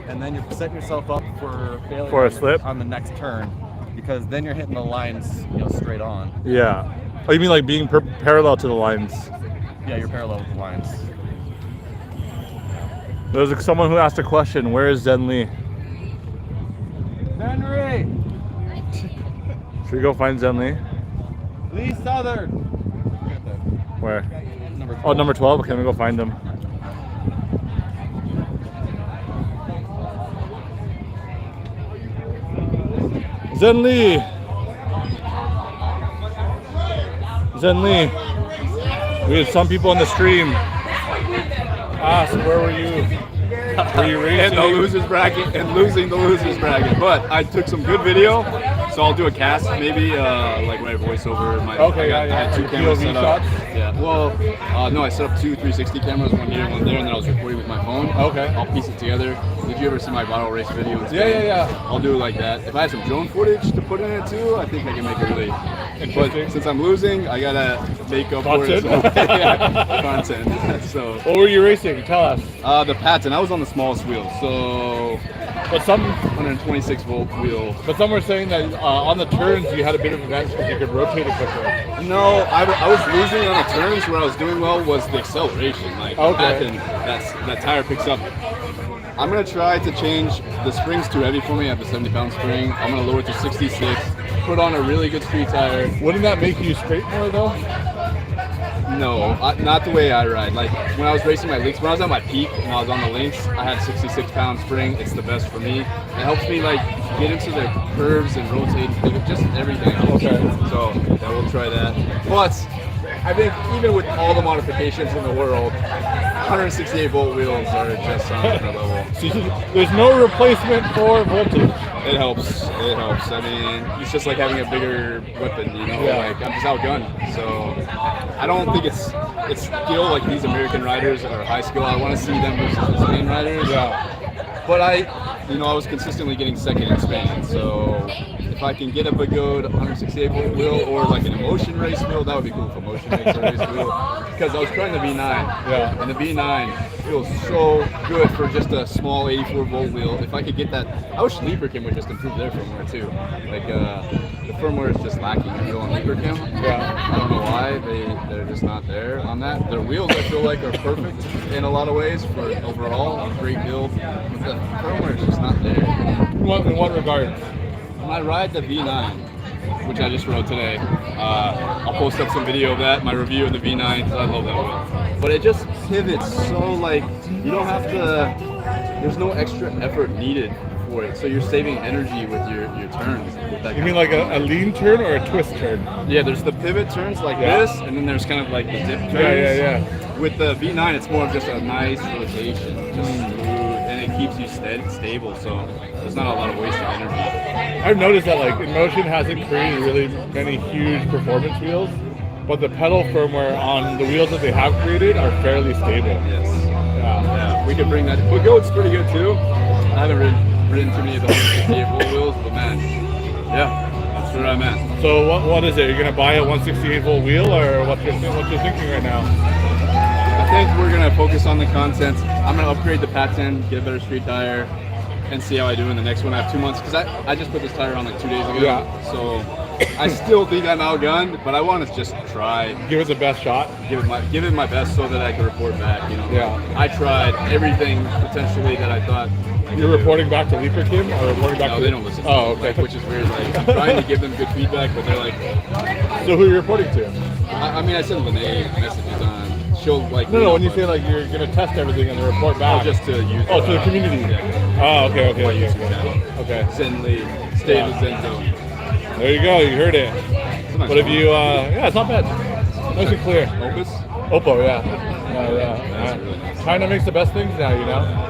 and then you're setting yourself up for failure For a slip on the next turn, because then you're hitting the lines, straight on. Yeah. Oh, you mean like being parallel to the lines? Yeah, you're parallel with the lines. There was someone who asked a question. Where is Zen Lee? Henry! Should we go find Zen Lee? Lee Southern! Where? Number 12. Oh, number 12. Okay, let me go find him. Zen Lee. Zen Lee. We had some people on the stream ask, where were you? Were you racing? In the losers bracket and losing the losers bracket. But I took some good video, so I'll do a cast maybe, like my voiceover. Okay, I had two Your cameras POV set up. shots? Yeah. Well, no, I set up two 360 cameras, one here, one there, and then I was recording with my phone. Okay. I'll piece it together. Did you ever see my bottle race video? Yeah. I'll do it like that. If I had some drone footage to put in it too, I think I can make it really interesting. But since I'm losing, I gotta make up for it. Content? Yeah, content. So. What were you racing? Tell us. The Patton. I was on the smallest wheel, so. But some 126 volt wheel. But some were saying that on the turns you had a bit of advantage because you could rotate it quicker. No, I was losing on the turns. Where I was doing well was the acceleration. Like okay. that tire picks up. I'm gonna try to change the springs too heavy for me. I have the 70-pound spring. I'm gonna lower it to 66. Put on a really good street tire. Wouldn't that make you straight more though? No, not the way I ride. Like when I was racing my links, when I was at my peak and I was on the links, I had 66-pound spring. It's the best for me. It helps me like get into the curves and rotate, just everything else. Okay. So yeah, we'll try that. But I think even with all the modifications in the world, 168 volt wheels are just on another level. There's no replacement for voltage. It helps. It helps. I mean, it's just like having a bigger weapon, Yeah. Like I'm just outgunned. So I don't think it's skill like these American riders are high skill. I want to see them versus the Spain riders. Yeah. But you know, I was consistently getting second in Spain. So if I can get a good 168 volt wheel or like an emotion race wheel, that would be cool if emotion makes a race wheel. Because I was trying the V9. Yeah. And the V9 feels so good for just a small 84 volt wheel. If I could get that, I wish Librachem would just improve their firmware too. Like the firmware is just lacking. I feel on Librachem. Yeah. I don't know why they're just not there on that. Their wheels I feel like are perfect in a lot of ways for overall great build. But the firmware is just not there. In what regard? When I ride the V9, which I just rode today, I'll post up some video of that, my review of the V9, because I love that wheel. But it just pivots so like, you don't have to, there's no extra effort needed for it. So you're saving energy with your turns. With that You mean like a lean turn or a twist turn? Yeah, there's the pivot turns like this, and then there's kind of like the dip turns. Yeah. With the V9, it's more of just a nice rotation, just smooth, and it keeps you stable, so there's not a lot of wasted energy. I've noticed that like Emotion hasn't created really many huge performance wheels, but the pedal firmware on the wheels that they have created are fairly stable. Yes. Yeah. We could bring that. Goat's pretty good too. I haven't ridden too many of the 168 volt wheels, but man, yeah, that's where I'm at. So what is it? You're gonna buy a 168 volt wheel, or what's your thinking right now? I think we're gonna focus on the content. I'm gonna upgrade the Patent, get a better street tire, and see how I do in the next one. I have 2 months because I just put this tire on like 2 days ago. Yeah. So I still think I'm outgunned, but I want to just try. Give it the best shot. Give it my best so that I can report back. You know. Yeah. I tried everything potentially that I thought. You're reporting back to Librachem or reporting back to? They don't listen. Oh, okay. Like, which is weird. Like I'm trying to give them good feedback, but they're like. So who are you reporting to? I mean, I sent Lene messages on. She'll like. No. When you say like you're gonna test everything and then report back. Oh, just to use. Oh, to the community. Yeah. Oh, okay. Okay. Zen Lee, stay in the Zen zone. There you go. You heard it. Nice But if you, yeah, it's not bad. Nice and clear. Opus. Oppo, yeah. That's really nice. China makes the best things now, you know.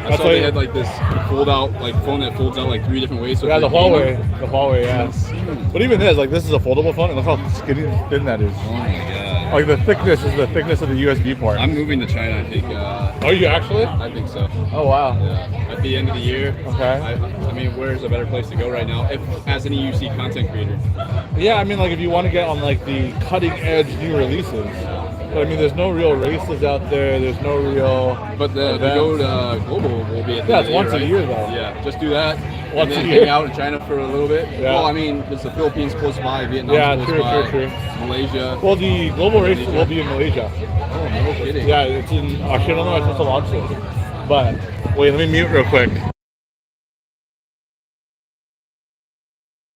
I saw they had like this fold out, like phone that folds out like 3 different ways. So yeah, the Huawei, yeah. But even this is a foldable phone, and look how skinny and thin that is. Oh my god. Like the thickness is the thickness of the USB port. I'm moving to China, I think. Are you actually? I think so. Oh wow. Yeah. At the end of the year. Okay. I mean, where's a better place to go right now? If as an EUC content creator. Yeah, I mean, like if you want to get on like the cutting edge new releases. But I mean, there's no real races out there. There's no real. But the Go Global will be at the it's once a year though. Yeah, just do that. Once and then a year. hang out in China for a little bit. Yeah. Well, I mean, there's the Philippines close by, Vietnam close by, true. Malaysia. Well, the global race will be in Malaysia. Oh, no kidding. Yeah, it's in. Actually, I don't know. I'm supposed to launch it. But wait, let me mute real quick.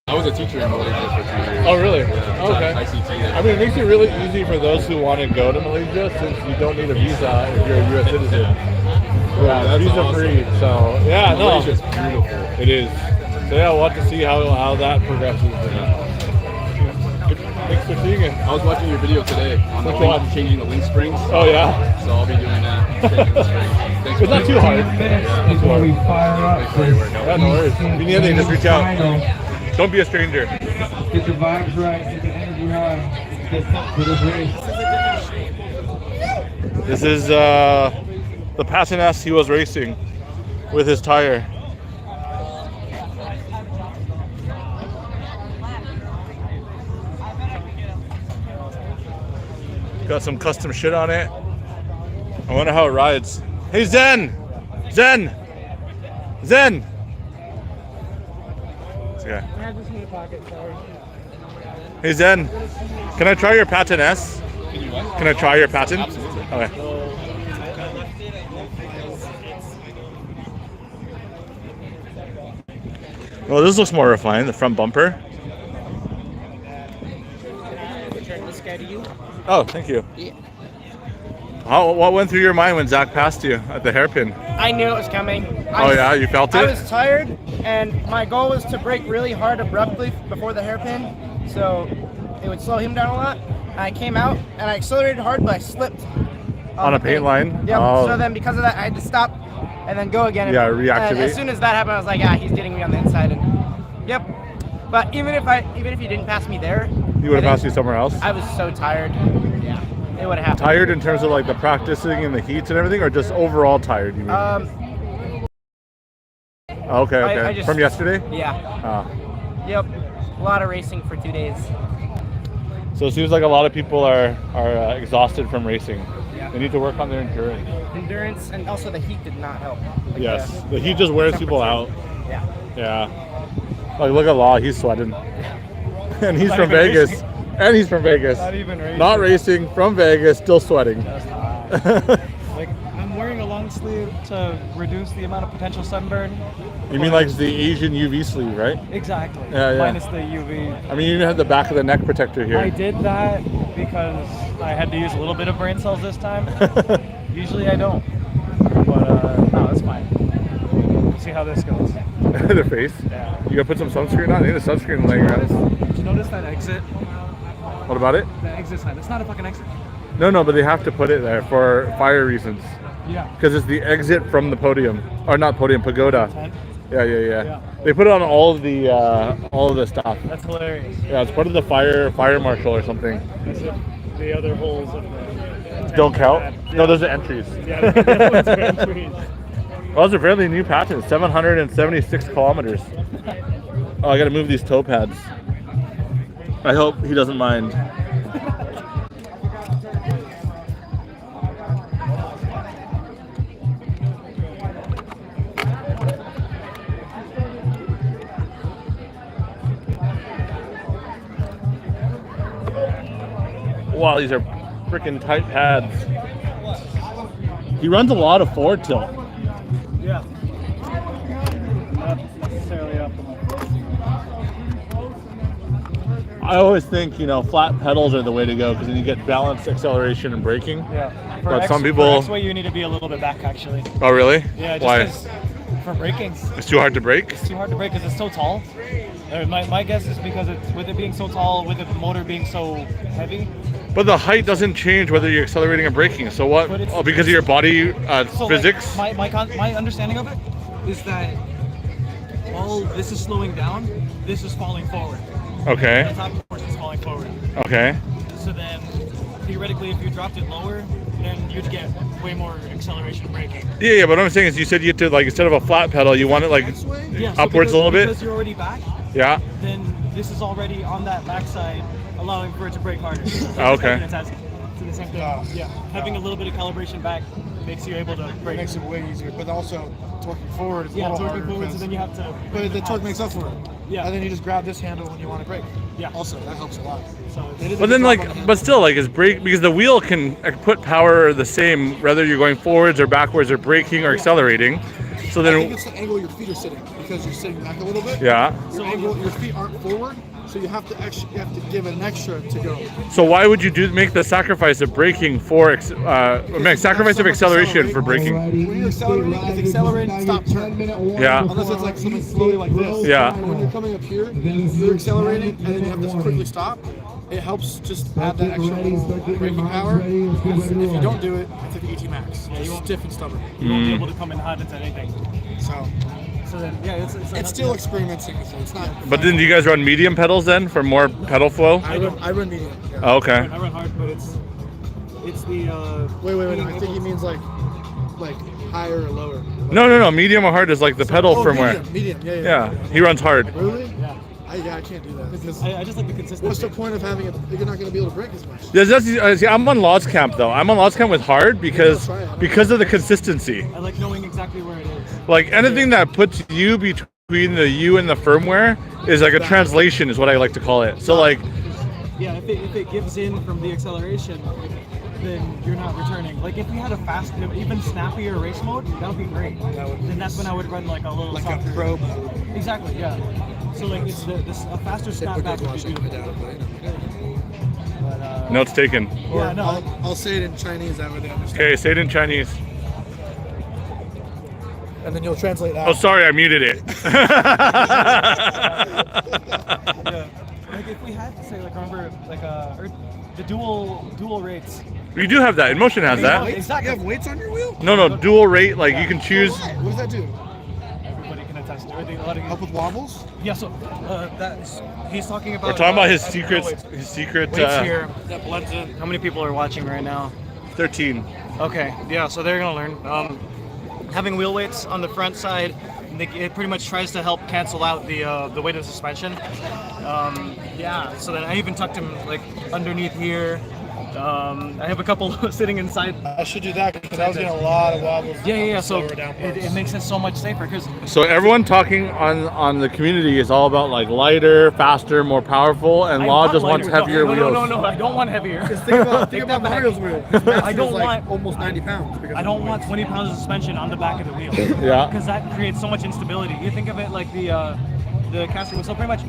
I was a teacher in Malaysia for 2 years. Oh, really? Yeah, Okay. ICT there. I mean, it makes it really easy for those who want to go to Malaysia, since you don't need a visa if you're a U.S. citizen. Yeah, that's visa awesome. free. So yeah, Malaysia's beautiful. It is. So yeah, we'll have to see how that progresses. Thanks for seeing it. I was watching your video today on the Which link, one? changing the link springs. Oh yeah. So I'll be doing that. Changing the springs. Thanks It's not too hard. Thanks for your work. Yeah, no worries. If you need anything, just reach out. Don't be a stranger. Get the vibes right, get the energy high, get pumped for this race. This is the Patent S he was racing with his tire. Got some custom shit on it. I wonder how it rides. Hey Zen! Zen! Zen! Yeah. Hey Zen, can I try your Patent S? Can I try your Patent? Absolutely. Okay. Well, this looks more refined, the front bumper. Return this guy to you. Oh, thank you. Yeah. What went through your mind when Zach passed you at the hairpin? I knew it was coming. Oh yeah, you felt it? I was tired, and my goal was to brake really hard abruptly before the hairpin, so it would slow him down a lot. I came out, and I accelerated hard, but I slipped. On a paint line? Yep, Oh. so then because of that, I had to stop and then go again. Yeah, And reactivate. as soon as that happened, I was like, yeah, he's getting me on the inside. And yep. But even if he didn't pass me there, You would have passed you somewhere else? I was so tired. Yeah, it would have happened. Tired in terms of like the practicing and the heats and everything, or just overall tired? You mean? Okay, okay. I just- From yesterday? Yeah. Yep. A lot of racing for 2 days. So it seems like a lot of people are exhausted from racing. Yeah. They need to work on their endurance. Endurance, and also the heat did not help. Like Yes, the heat just wears people out. Yeah. Yeah. Like look at Law, he's sweating. And he's Not from even Vegas. racing. And he's from Vegas. Not even racing. Not racing, from Vegas, still sweating. Like, I'm wearing a long sleeve to reduce the amount of potential sunburn. You mean like the Asian UV sleeve, right? Exactly. Yeah, yeah. Minus the UV. I mean, you even have the back of the neck protector here. I did that because I had to use a little bit of brain cells this time. Usually I don't. But no, it's fine. We'll see how this goes. The face? Yeah. You gotta put some sunscreen on? I need a sunscreen laying around. Did you notice that exit? What about it? The exit sign. It's not a fucking exit. No, but they have to put it there for fire reasons. Yeah. Because it's the exit from the podium. Or not podium, pagoda. Tent. Yeah. They put it on all of the stuff. That's hilarious. Yeah, it's part of the fire marshal or something. As if the other holes of the Don't count? Yeah. No, those are entries. Yeah, those are entries. Well, those are fairly new patents, 776 kilometers. Oh, I gotta move these toe pads. I hope he doesn't mind. Wow, these are freaking tight pads. He runs a lot of forward tilt. Yeah. Not necessarily optimal. I always think, flat pedals are the way to go because then you get balance, acceleration, and braking. Yeah. But some people. For X-way, you need to be a little bit back, actually. Oh, really? Yeah. Just Why? 'cause for braking. It's too hard to brake? It's too hard to brake because it's so tall. My guess is because with it being so tall, with the motor being so heavy. But the height doesn't change whether you're accelerating or braking. So what? But it's- Oh, because of your body So physics? Like, my understanding of it is that while this is slowing down, this is falling forward. Okay. The top force is falling forward. Okay. So then, theoretically, if you dropped it lower, then you'd get way more acceleration braking. Yeah, but what I'm saying is you said you had to, instead of a flat pedal, you want it, Yeah, so upwards a little bit? Because you're already back, Yeah. then this is already on that backside, allowing for it to brake harder. Oh, okay. It's to the same thing. Yeah. Having a little bit of calibration back makes you able to brake. Makes it way easier, but also torquing forward is a Yeah, little torquing harder. forward, so then you have to. But the torque makes up for it. Yeah. And then you just grab this handle when you want to brake. Yeah. Also, that helps a lot. So But then, but still, is brake, because the wheel can put power the same whether you're going forwards or backwards or braking or accelerating. So I then, think it's the angle your feet are sitting because you're sitting back a little bit. Yeah. Your feet aren't forward, so you have to give it an extra to go. so why would you make the sacrifice of braking for sacrifice of acceleration for braking? When you accelerate, it's accelerate, stop, turn. Yeah. Unless it's like something slowly like this. Yeah. And when you're coming up here, you're accelerating, and then you have to quickly stop. It helps just add that extra little braking power. Because if you don't do it, it's at the ET max. Yeah, you Just won't- stiff and stubborn. You won't be able to come in hot into anything. So then, yeah, It's still experimenting with it. It's not. But then do you guys run medium pedals then for more pedal flow? I run medium. Yeah. Oh, okay. I run hard, but it's the. Wait. I think he means like higher or lower. No. Medium or hard is like the pedal firmware. Medium. Yeah. Yeah. He runs hard. Really? Yeah. I can't do that. Because I just like the consistency. What's the point of having it? You're not going to be able to brake as much. See, I'm on Law's camp though. I'm on Law's camp with hard because of the consistency. I like knowing exactly where it is. Like anything that puts you between the you and the firmware is like a translation, is what I like to call it. So like, Yeah, if it gives in from the acceleration, then you're not returning. Like if we had a fast, even snappier race mode, that would be great. Then that's when I would run like a little softer. A pro mode. Exactly, yeah. So like it's a faster snapback would be beautiful. But, notes taken. Yeah, no. I'll say it in Chinese, that way they understand. Okay, say it in Chinese. And then you'll translate that. Oh, sorry, I muted it. Yeah. Like if we had to say remember the dual rates. You do have that. InMotion has that. Exactly. You have weights on your wheel? No, dual rate. Like you can choose. What does that do? Everybody can attest to it. Help with wobbles? Yeah. So that's he's talking about. We're talking about his secrets. His secret. Weights here that blends in. How many people are watching right now? 13. Okay. Yeah. So they're gonna learn. Having wheel weights on the front side it pretty much tries to help cancel out the weight of the suspension. Yeah, so then I even tucked him like underneath here. I have a couple sitting inside. I should do that because I was getting a lot of wobbles. Yeah. So it makes it so much safer because. So everyone talking on the community is all about like lighter, faster, more powerful, and Law just wants heavier wheels. No, I don't want heavier. Just think about Mario's wheel. I don't want almost 90 pounds. I don't want 20 pounds of suspension on the back of the wheel. Yeah. Because that creates so much instability. You think of it like the caster wheel. So pretty much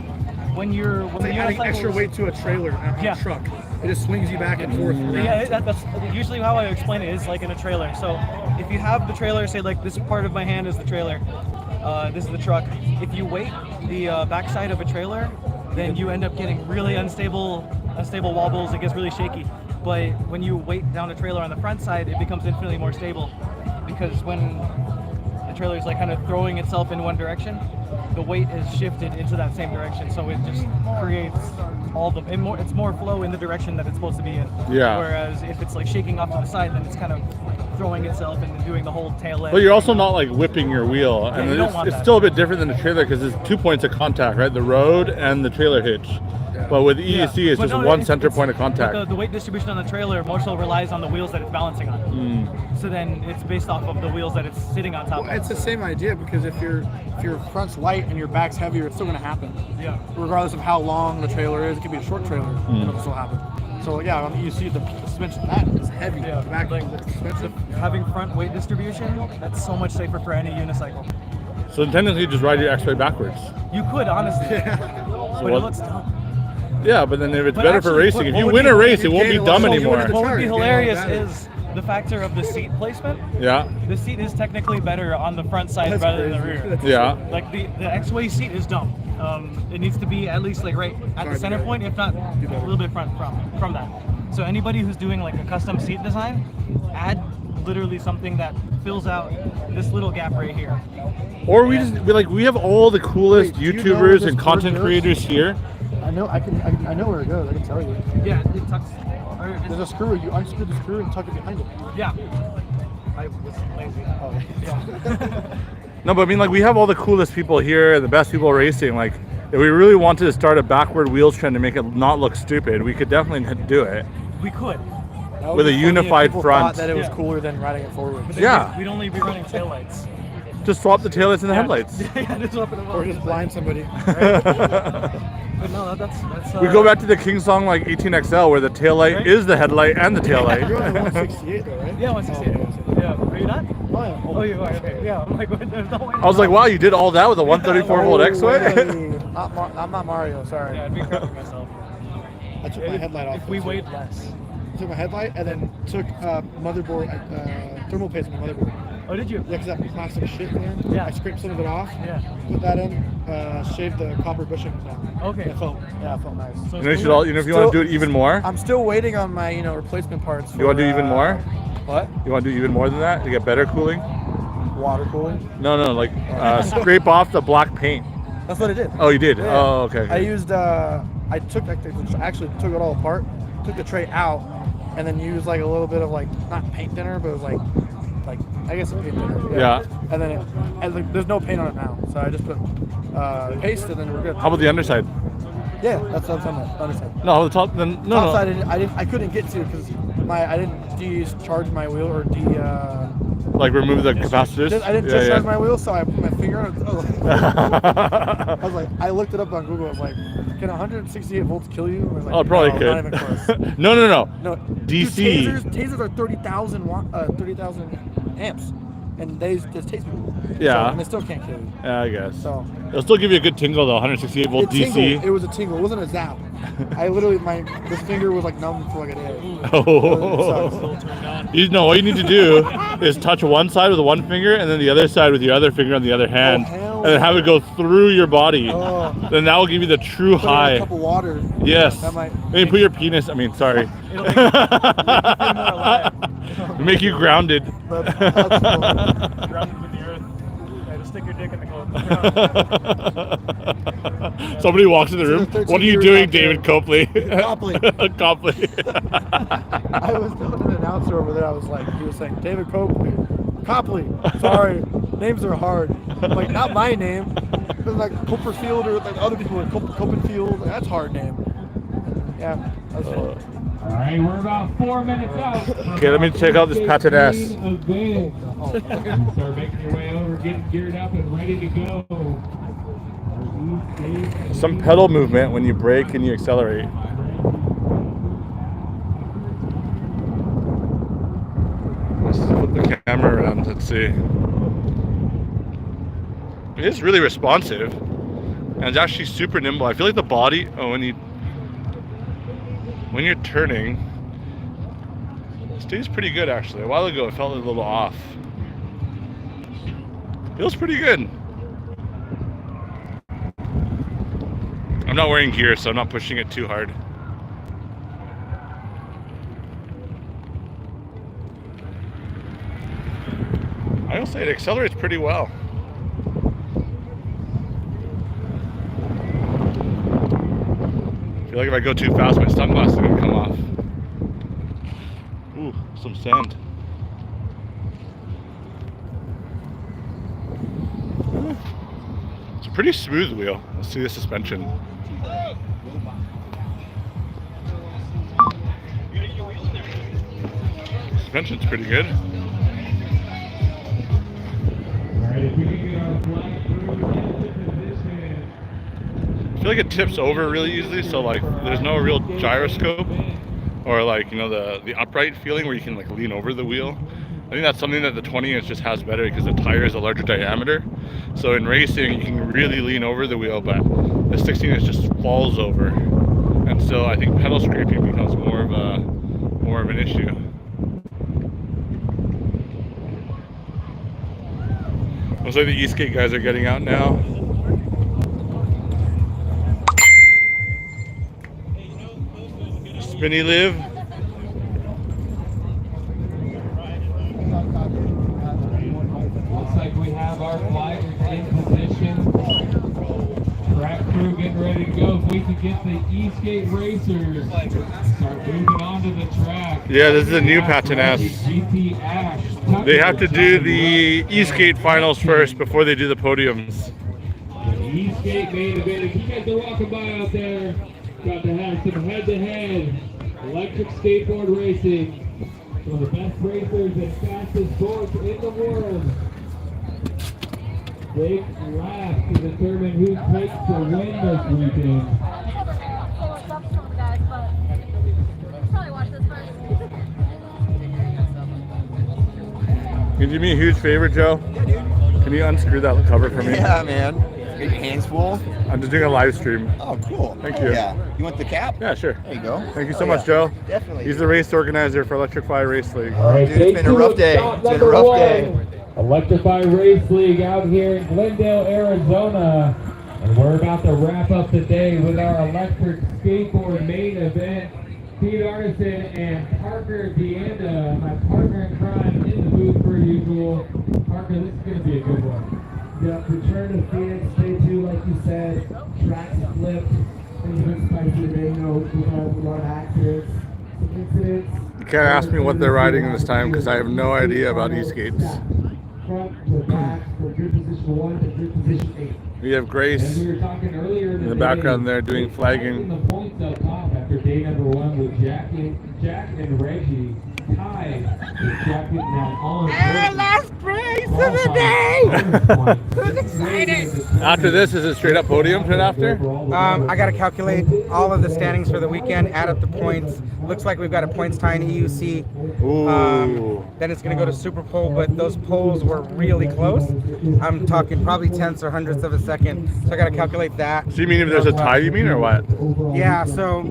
when you're adding extra weight to a trailer on a truck. It just swings you back and forth. Yeah, that's usually how I explain it is like in a trailer. So if you have the trailer, say like this part of my hand is the trailer, this is the truck. If you weight the backside of a trailer, then you end up getting really unstable wobbles. It gets really shaky. But when you weight down a trailer on the front side, it becomes infinitely more stable because when the trailer is like kind of throwing itself in one direction, the weight is shifted into that same direction, so it just creates it's more flow in the direction that it's supposed to be in. Yeah. Whereas if it's like shaking off to the side, then it's kind of throwing itself and doing the whole tail end. But you're also not like whipping your wheel, Yeah, and you don't want it's that. still a bit different than a trailer because there's 2 points of contact, right? The road and the trailer hitch. But with EUC, it's But just no, one it's- center it's- point of contact. The weight distribution on the trailer more so relies on the wheels that it's balancing on. So then it's based off of the wheels that it's sitting on top Well, of. it's the same idea because if your front's light and your back's heavier, it's still going to happen. Yeah. Regardless of how long the trailer is, it could be a short trailer, and it'll still happen. So yeah, on the EUC, the suspension that is heavy. Yeah, The back like is expensive. having front weight distribution, that's so much safer for any unicycle. So technically, you just ride your X-ray backwards. You could honestly, but what- it looks dumb. Yeah, but then if it's But better for actually, racing, what if you would win be- a race, it won't be dumb anymore. What would be Gain a lot hilarious better. is the factor of the seat placement. Yeah. The seat is technically better on the front side That's rather than the crazy. rear. That's Yeah. Like the X-Way seat is dumb. It needs to be at least like right at the center point, if not a little bit from that. So anybody who's doing like a custom seat design, add literally something that fills out this little gap right here. Or we have all the coolest Wait, do you know where YouTubers this and board content goes? creators here. I know. I know where it goes. I can tell you. Yeah, it tucks. There's a screw. You unscrew the screw and tuck it behind it. Yeah. I was lazy. Oh. Yeah. No, but I mean, like, we have all the coolest people here, the best people racing. Like, if we really wanted to start a backward wheels trend to make it not look stupid, we could definitely do it. We could. That would With a be funny if unified people front. thought that it was Yeah. cooler than riding it forward. But then Yeah. We'd only be running taillights. Just swap the taillights and the headlights. Yeah, just swap it Or just blind somebody. But no, that's We go back to the King Song like 18XL where the taillight Right. is the headlight and the You're on the taillight. 168 though, right? Yeah, 168. Yeah, are you not? Oh, yeah. Oh, you are. Okay. Yeah, I'm like, there's no way. I was like, wow, you did all that with a 134 volt X-Way? I'm not Mario, sorry. Yeah, I'd be proud of myself. I took my headlight off. If we too. weighed less. I took my headlight and then took motherboard, thermal paste on my motherboard. Oh, did you? Yeah, because that plastic shit in there. Yeah. I scraped some of it off. Yeah. Put that in. Shaved the copper bushings down. Okay. It felt nice. So You know, if you want to do it even more, I'm still waiting on my replacement parts. you want to do even more? What? You want to do even more than that to get better cooling? Water cooling. No, like scrape off the black paint. That's what I did. Oh, you did? Yeah. Oh, okay. I used actually took it all apart, took the tray out, and then used like a little bit of like not paint thinner, but it was like I guess paint thinner. Yeah. And then there's no paint on it now, so I just put paste and then we're good. How about the underside? Yeah, that's on the underside. No, the top. Then no, Top side, no. I couldn't get to because I didn't discharge my wheel or Like remove the capacitors. I didn't discharge my wheel, so I put my finger on it. I was like, I looked it up on Google. I was like, can 168 volts kill you? I was like, Oh, it probably no, could. Not even close. No. No, DC. Dude, tasers are 30,000 amps, and they just taste people. Yeah. So, and they still can't kill you. Yeah, I guess. So It'll still give you a good tingle though. 168 volt it DC. tingled. It was a tingle. It wasn't a zap. I literally this finger was like numb for like a day. Oh. You know, what you need to do is touch one side with one finger and then the other side with your other finger on the other hand, hell and then have it go through your body. Oh. Then that will give you the true Put it in high. a cup of water. Yes. That might Maybe put your penis. I mean, sorry. It'll make you feel more alive. Make you grounded. That's Grounded with the earth. Yeah, just stick your dick in the cold. Somebody walks in the room. What are you doing, David Copley? Copley. Copley. I was doing an announcer over there. I was like, he was saying, David Copley, Copley. Sorry, names are hard. Like not my name, but like Copperfield or like other people like Copenfield. That's a hard name. Yeah, that's fun. All right, we're about 4 minutes out. Okay, let me check out this patinage. Start making your way over, getting geared up and ready to go. Some pedal movement when you brake and you accelerate. Let's flip the camera around. Let's see. It is really responsive, and it's actually super nimble. I feel like the body, when you're turning, it stays pretty good actually. A while ago it felt a little off. Feels pretty good. I'm not wearing gear, so I'm not pushing it too hard. I will say it accelerates pretty well. I feel like if I go too fast, my sunglasses are gonna come off. Ooh, some sand. It's a pretty smooth wheel. Let's see the suspension. Suspension's pretty good. I feel like it tips over really easily, so like there's no real gyroscope or like, you know, the upright feeling where you can like lean over the wheel. I think that's something that the 20-inch just has better because the tire is a larger diameter. So in racing you can really lean over the wheel, but the 16-inch just falls over. And so I think pedal scraping becomes more of an issue. Looks like the Eskate guys are getting out now. Spinny Live. Looks like we have our flyers in position. Track crew getting ready to go. If we could get the Eskate racers start moving onto the track. Yeah, this is a new patinage. They have to do the Eskate finals first before they do the podiums. Eskate main event. If you guys are walking by out there, got to have some head-to-head electric skateboard racing. Some of the best racers and fastest boards in the world. Big laps to determine who takes the win this weekend. Can you do me a huge favor, Joe? Yeah, dude. Can you unscrew that cover for me? Yeah, man. Get your hands full. I'm just doing a live stream. Oh, cool. Thank you. Yeah. You want the cap? Yeah, sure. There you go. Thank you so much, Joe. Definitely. He's the race organizer for Electrify Race League. All right, dude, it's been a rough day. It's been a rough day. Electrify Race League out here in Glendale, Arizona. And we're about to wrap up the day with our electric skateboard main event. Pete Artisan and Parker Deanda, my partner in crime, in the booth per usual. Parker, this is going to be a good one. Yeah, return to Phoenix, day 2, like you said. Tracks flipped. Things went spicy today. No, we had a lot of accidents. Some incidents. You can't ask me what they're riding this time because I have no idea about e-skates. Front to back, from grid position 1 to grid position 8. We have Grace As we were talking earlier in the background there doing flagging. The points up top after day number 1 with Jack and Reggie tied with Jack getting that on. Last race of the day! Who's excited? After this, is it straight up podium right after? I got to calculate all of the standings for the weekend, add up the points. Looks like we've got a points tie in EUC. Ooh. Then it's going to go to Super Pole, but those polls were really close. I'm talking probably tenths or hundredths of a second. So I got to calculate that. So you mean if there's a tie, you mean, or what? Yeah, so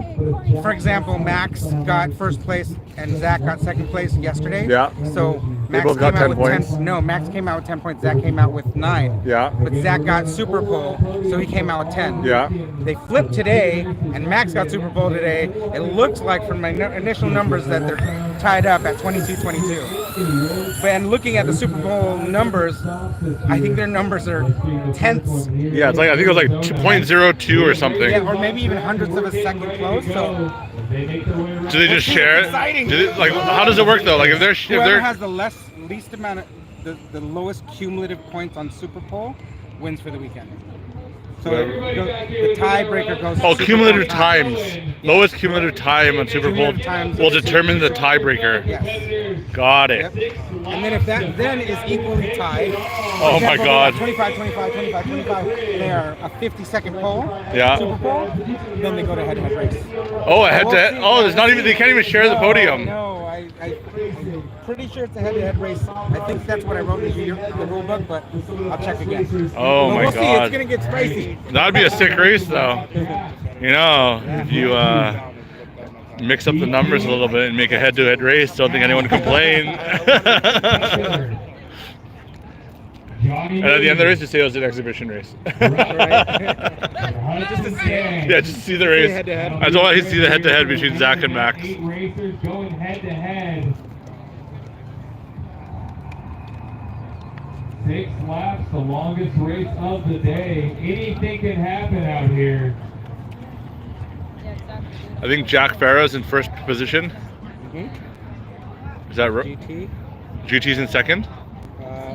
for example, Max got first place and Zach got second place yesterday. Yeah. So They Max both got came out 10 with points. 10. No, Max came out with 10 points. Zach came out with 9. Yeah. But Zach got Super Pole, so he came out with 10. Yeah. They flipped today, and Max got Super Pole today. It looks like from my initial numbers that they're tied up at 22-22. But looking at the Super Bowl numbers, I think their numbers are tenths. Yeah, it's like, I think it was like 2.02 or something. Yeah, or maybe even hundredths of a second close. So Do they just share it? Exciting. Like, how does it work though? Like if they're whoever has the least amount of the lowest cumulative points on Super Pole wins for the weekend. So the tiebreaker goes. Oh, to cumulative Super Bowl times. Lowest cumulative time on Super Bowl will determine the tiebreaker. Yes. Got it. Yep. And then if that then is equally tied. Oh my God. 25, 25, 25, 25. They are a 50-second pole. Yeah. Super Bowl. Then they go to head-to-head race. Oh, a head-to-head. Oh, there's not even. They can't even share the podium. No, I'm pretty sure it's a head-to-head race. I think that's what I wrote in the rule book, but I'll check again. Oh my we'll see. God. It's gonna get spicy. That'd be a sick race, though. You know, if you mix up the numbers a little bit and make a head-to-head race, don't think anyone would complain. And at the end of the race, you say it was an exhibition race. Just to see it. Yeah, just to see the race. I just want to see the head-to-head between Zach and Max. 8 racers going head-to-head. 6 laps, the longest race of the day. Anything can happen out here. I think Jack Farrow's in first position. Is that right? GT. GT's in second?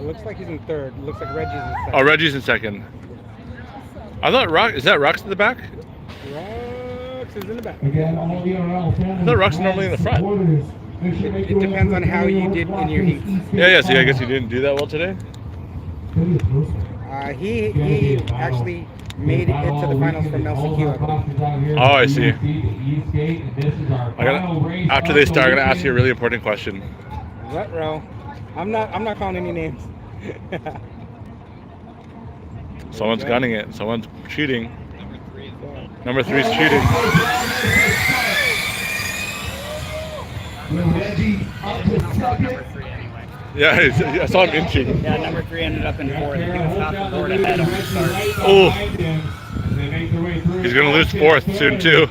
Looks like he's in third. Looks like Reggie's in second. Oh, Reggie's in second. I thought is that Rux in the back? Rux is in the back. Again, all ERL I thought Rux normally in the front. It depends on how you did in your heats. Yeah, see, I guess you didn't do that well today. He actually made it into the finals from LCQ, I believe. Oh, I see. After they start, I'm gonna ask you a really important question. What row? I'm not calling any names. Someone's gunning it. Someone's cheating. Number 3's cheating. Yeah, I saw him inching. Yeah, number 3 ended up in 4th. He was half the board ahead of the start. Oh, he's gonna lose 4th soon too.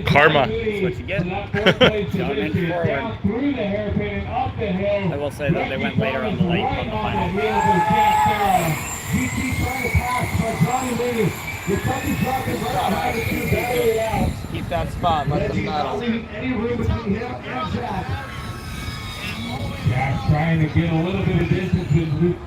Karma. That's what you get. John inch forward. I will say though, they went later on the final. Keep that spot. Let them battle. Jack's trying to get a little bit of distance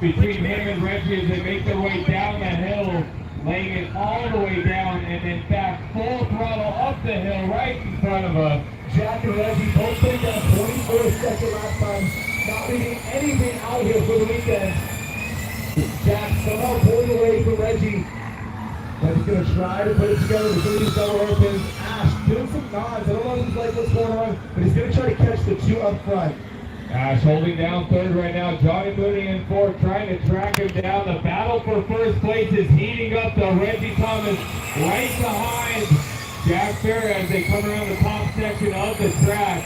between him and Reggie as they make their way down the hill, laying it all the way down, and then back full throttle up the hill right in front of us. Jack and Reggie both putting down 24-second lap times, not leaving anything out here for the weekend. Jack somehow pulling away from Reggie. But he's going to try to put it together between these double hairpins. Ash doing some nods. I don't know if he's like what's going on, but he's going to try to catch the 2 up front. Ash holding down 3rd right now. Johnny Mooney in 4th, trying to track him down. The battle for 1st place is heating up, though. Reggie Thomas right behind Jack Farrow as they come around the top section of the track.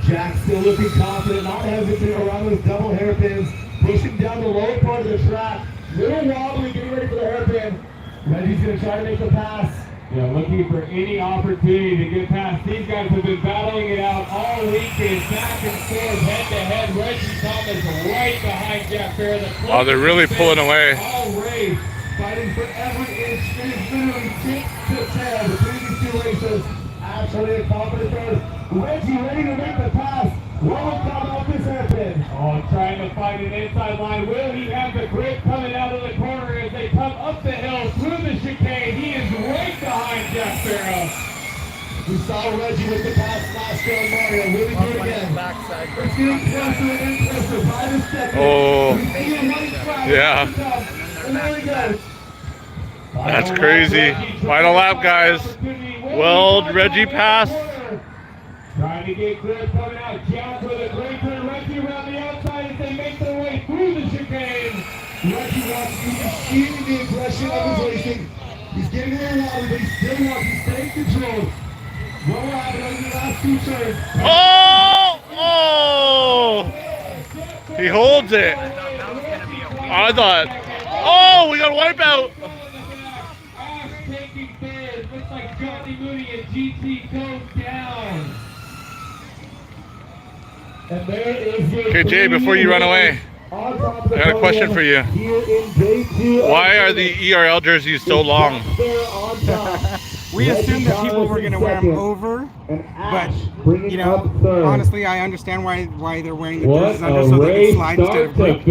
Jack still looking confident, not hesitant around those double hairpins, pushing down the lower part of the track. Little wobbly, getting ready for the hairpin. Reggie's going to try to make the pass. Yeah, looking for any opportunity to get past. These guys have been battling it out all weekend, back and forth, head-to-head. Reggie Thomas right behind Jack Farrow. Oh, they're really pulling away. All race, fighting for every inch. It is literally 6 to 10 between these 2 races. Actually, a confident third. Reggie ready to make the pass. Will come off this hairpin. Oh, trying to find an inside line. Will he have the grip coming out of the corner as they come up the hill through the chicane? He is right behind Jack Farrow. We saw Reggie with the pass last year on Mario. Will he do it again? It's getting closer and closer by the second. Oh, We see him running fast. yeah. And there he goes. That's crazy. Final lap, guys. Well, Reggie passed. Trying to get grip coming out. Jack with a great turn. Reggie around the outside as they make their way through the chicane. Reggie wants to keep the aggression of his racing. He's getting a little wobbly, but he still wants to stay in control. What will happen over the last 2 turns? Oh! He holds it. I thought, oh, we got a wipeout. Ash taking 3rd. Looks like Johnny Mooney and GT goes down. And there is your Okay, Jay, before you run away, I got a question for you. Why are the ERL jerseys so long? We assumed that people were going to wear them over, but you know, honestly, I understand why they're wearing the jerseys under so they can slide instead of like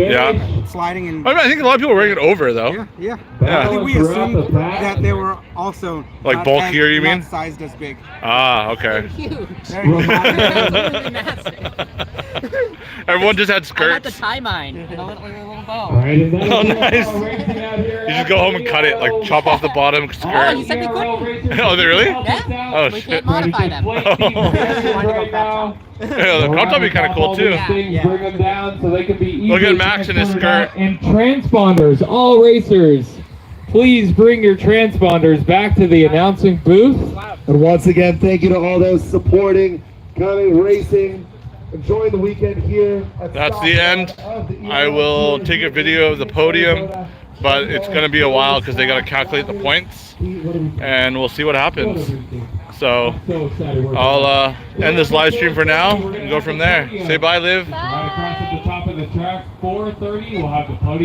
sliding. And I think a lot of people are wearing it over though. Yeah. I think we assumed that they were also like bulkier. You mean? Not sized as big. Ah, okay. Huge. Everyone just had skirts. I had to tie mine and a little bow. Oh, nice. You just go home and cut it, like chop off the bottom skirt. Oh, you said we couldn't. Oh, they really? Yeah. Oh, we shit. can't modify them. Yeah, the crop top would be kind of cool too. Bring them down so they can be easy. Look at Max in his skirt. And transponders, all racers, please bring your transponders back to the announcing booth. And once again, thank you to all those supporting, coming, racing, enjoying the weekend here. That's the end. I will take a video of the podium, but it's going to be a while because they got to calculate the points, and we'll see what happens. So I'll end this live stream for now and go from there. Say bye, Liv. Right across at the top of the track, 4:30, we'll have the podium.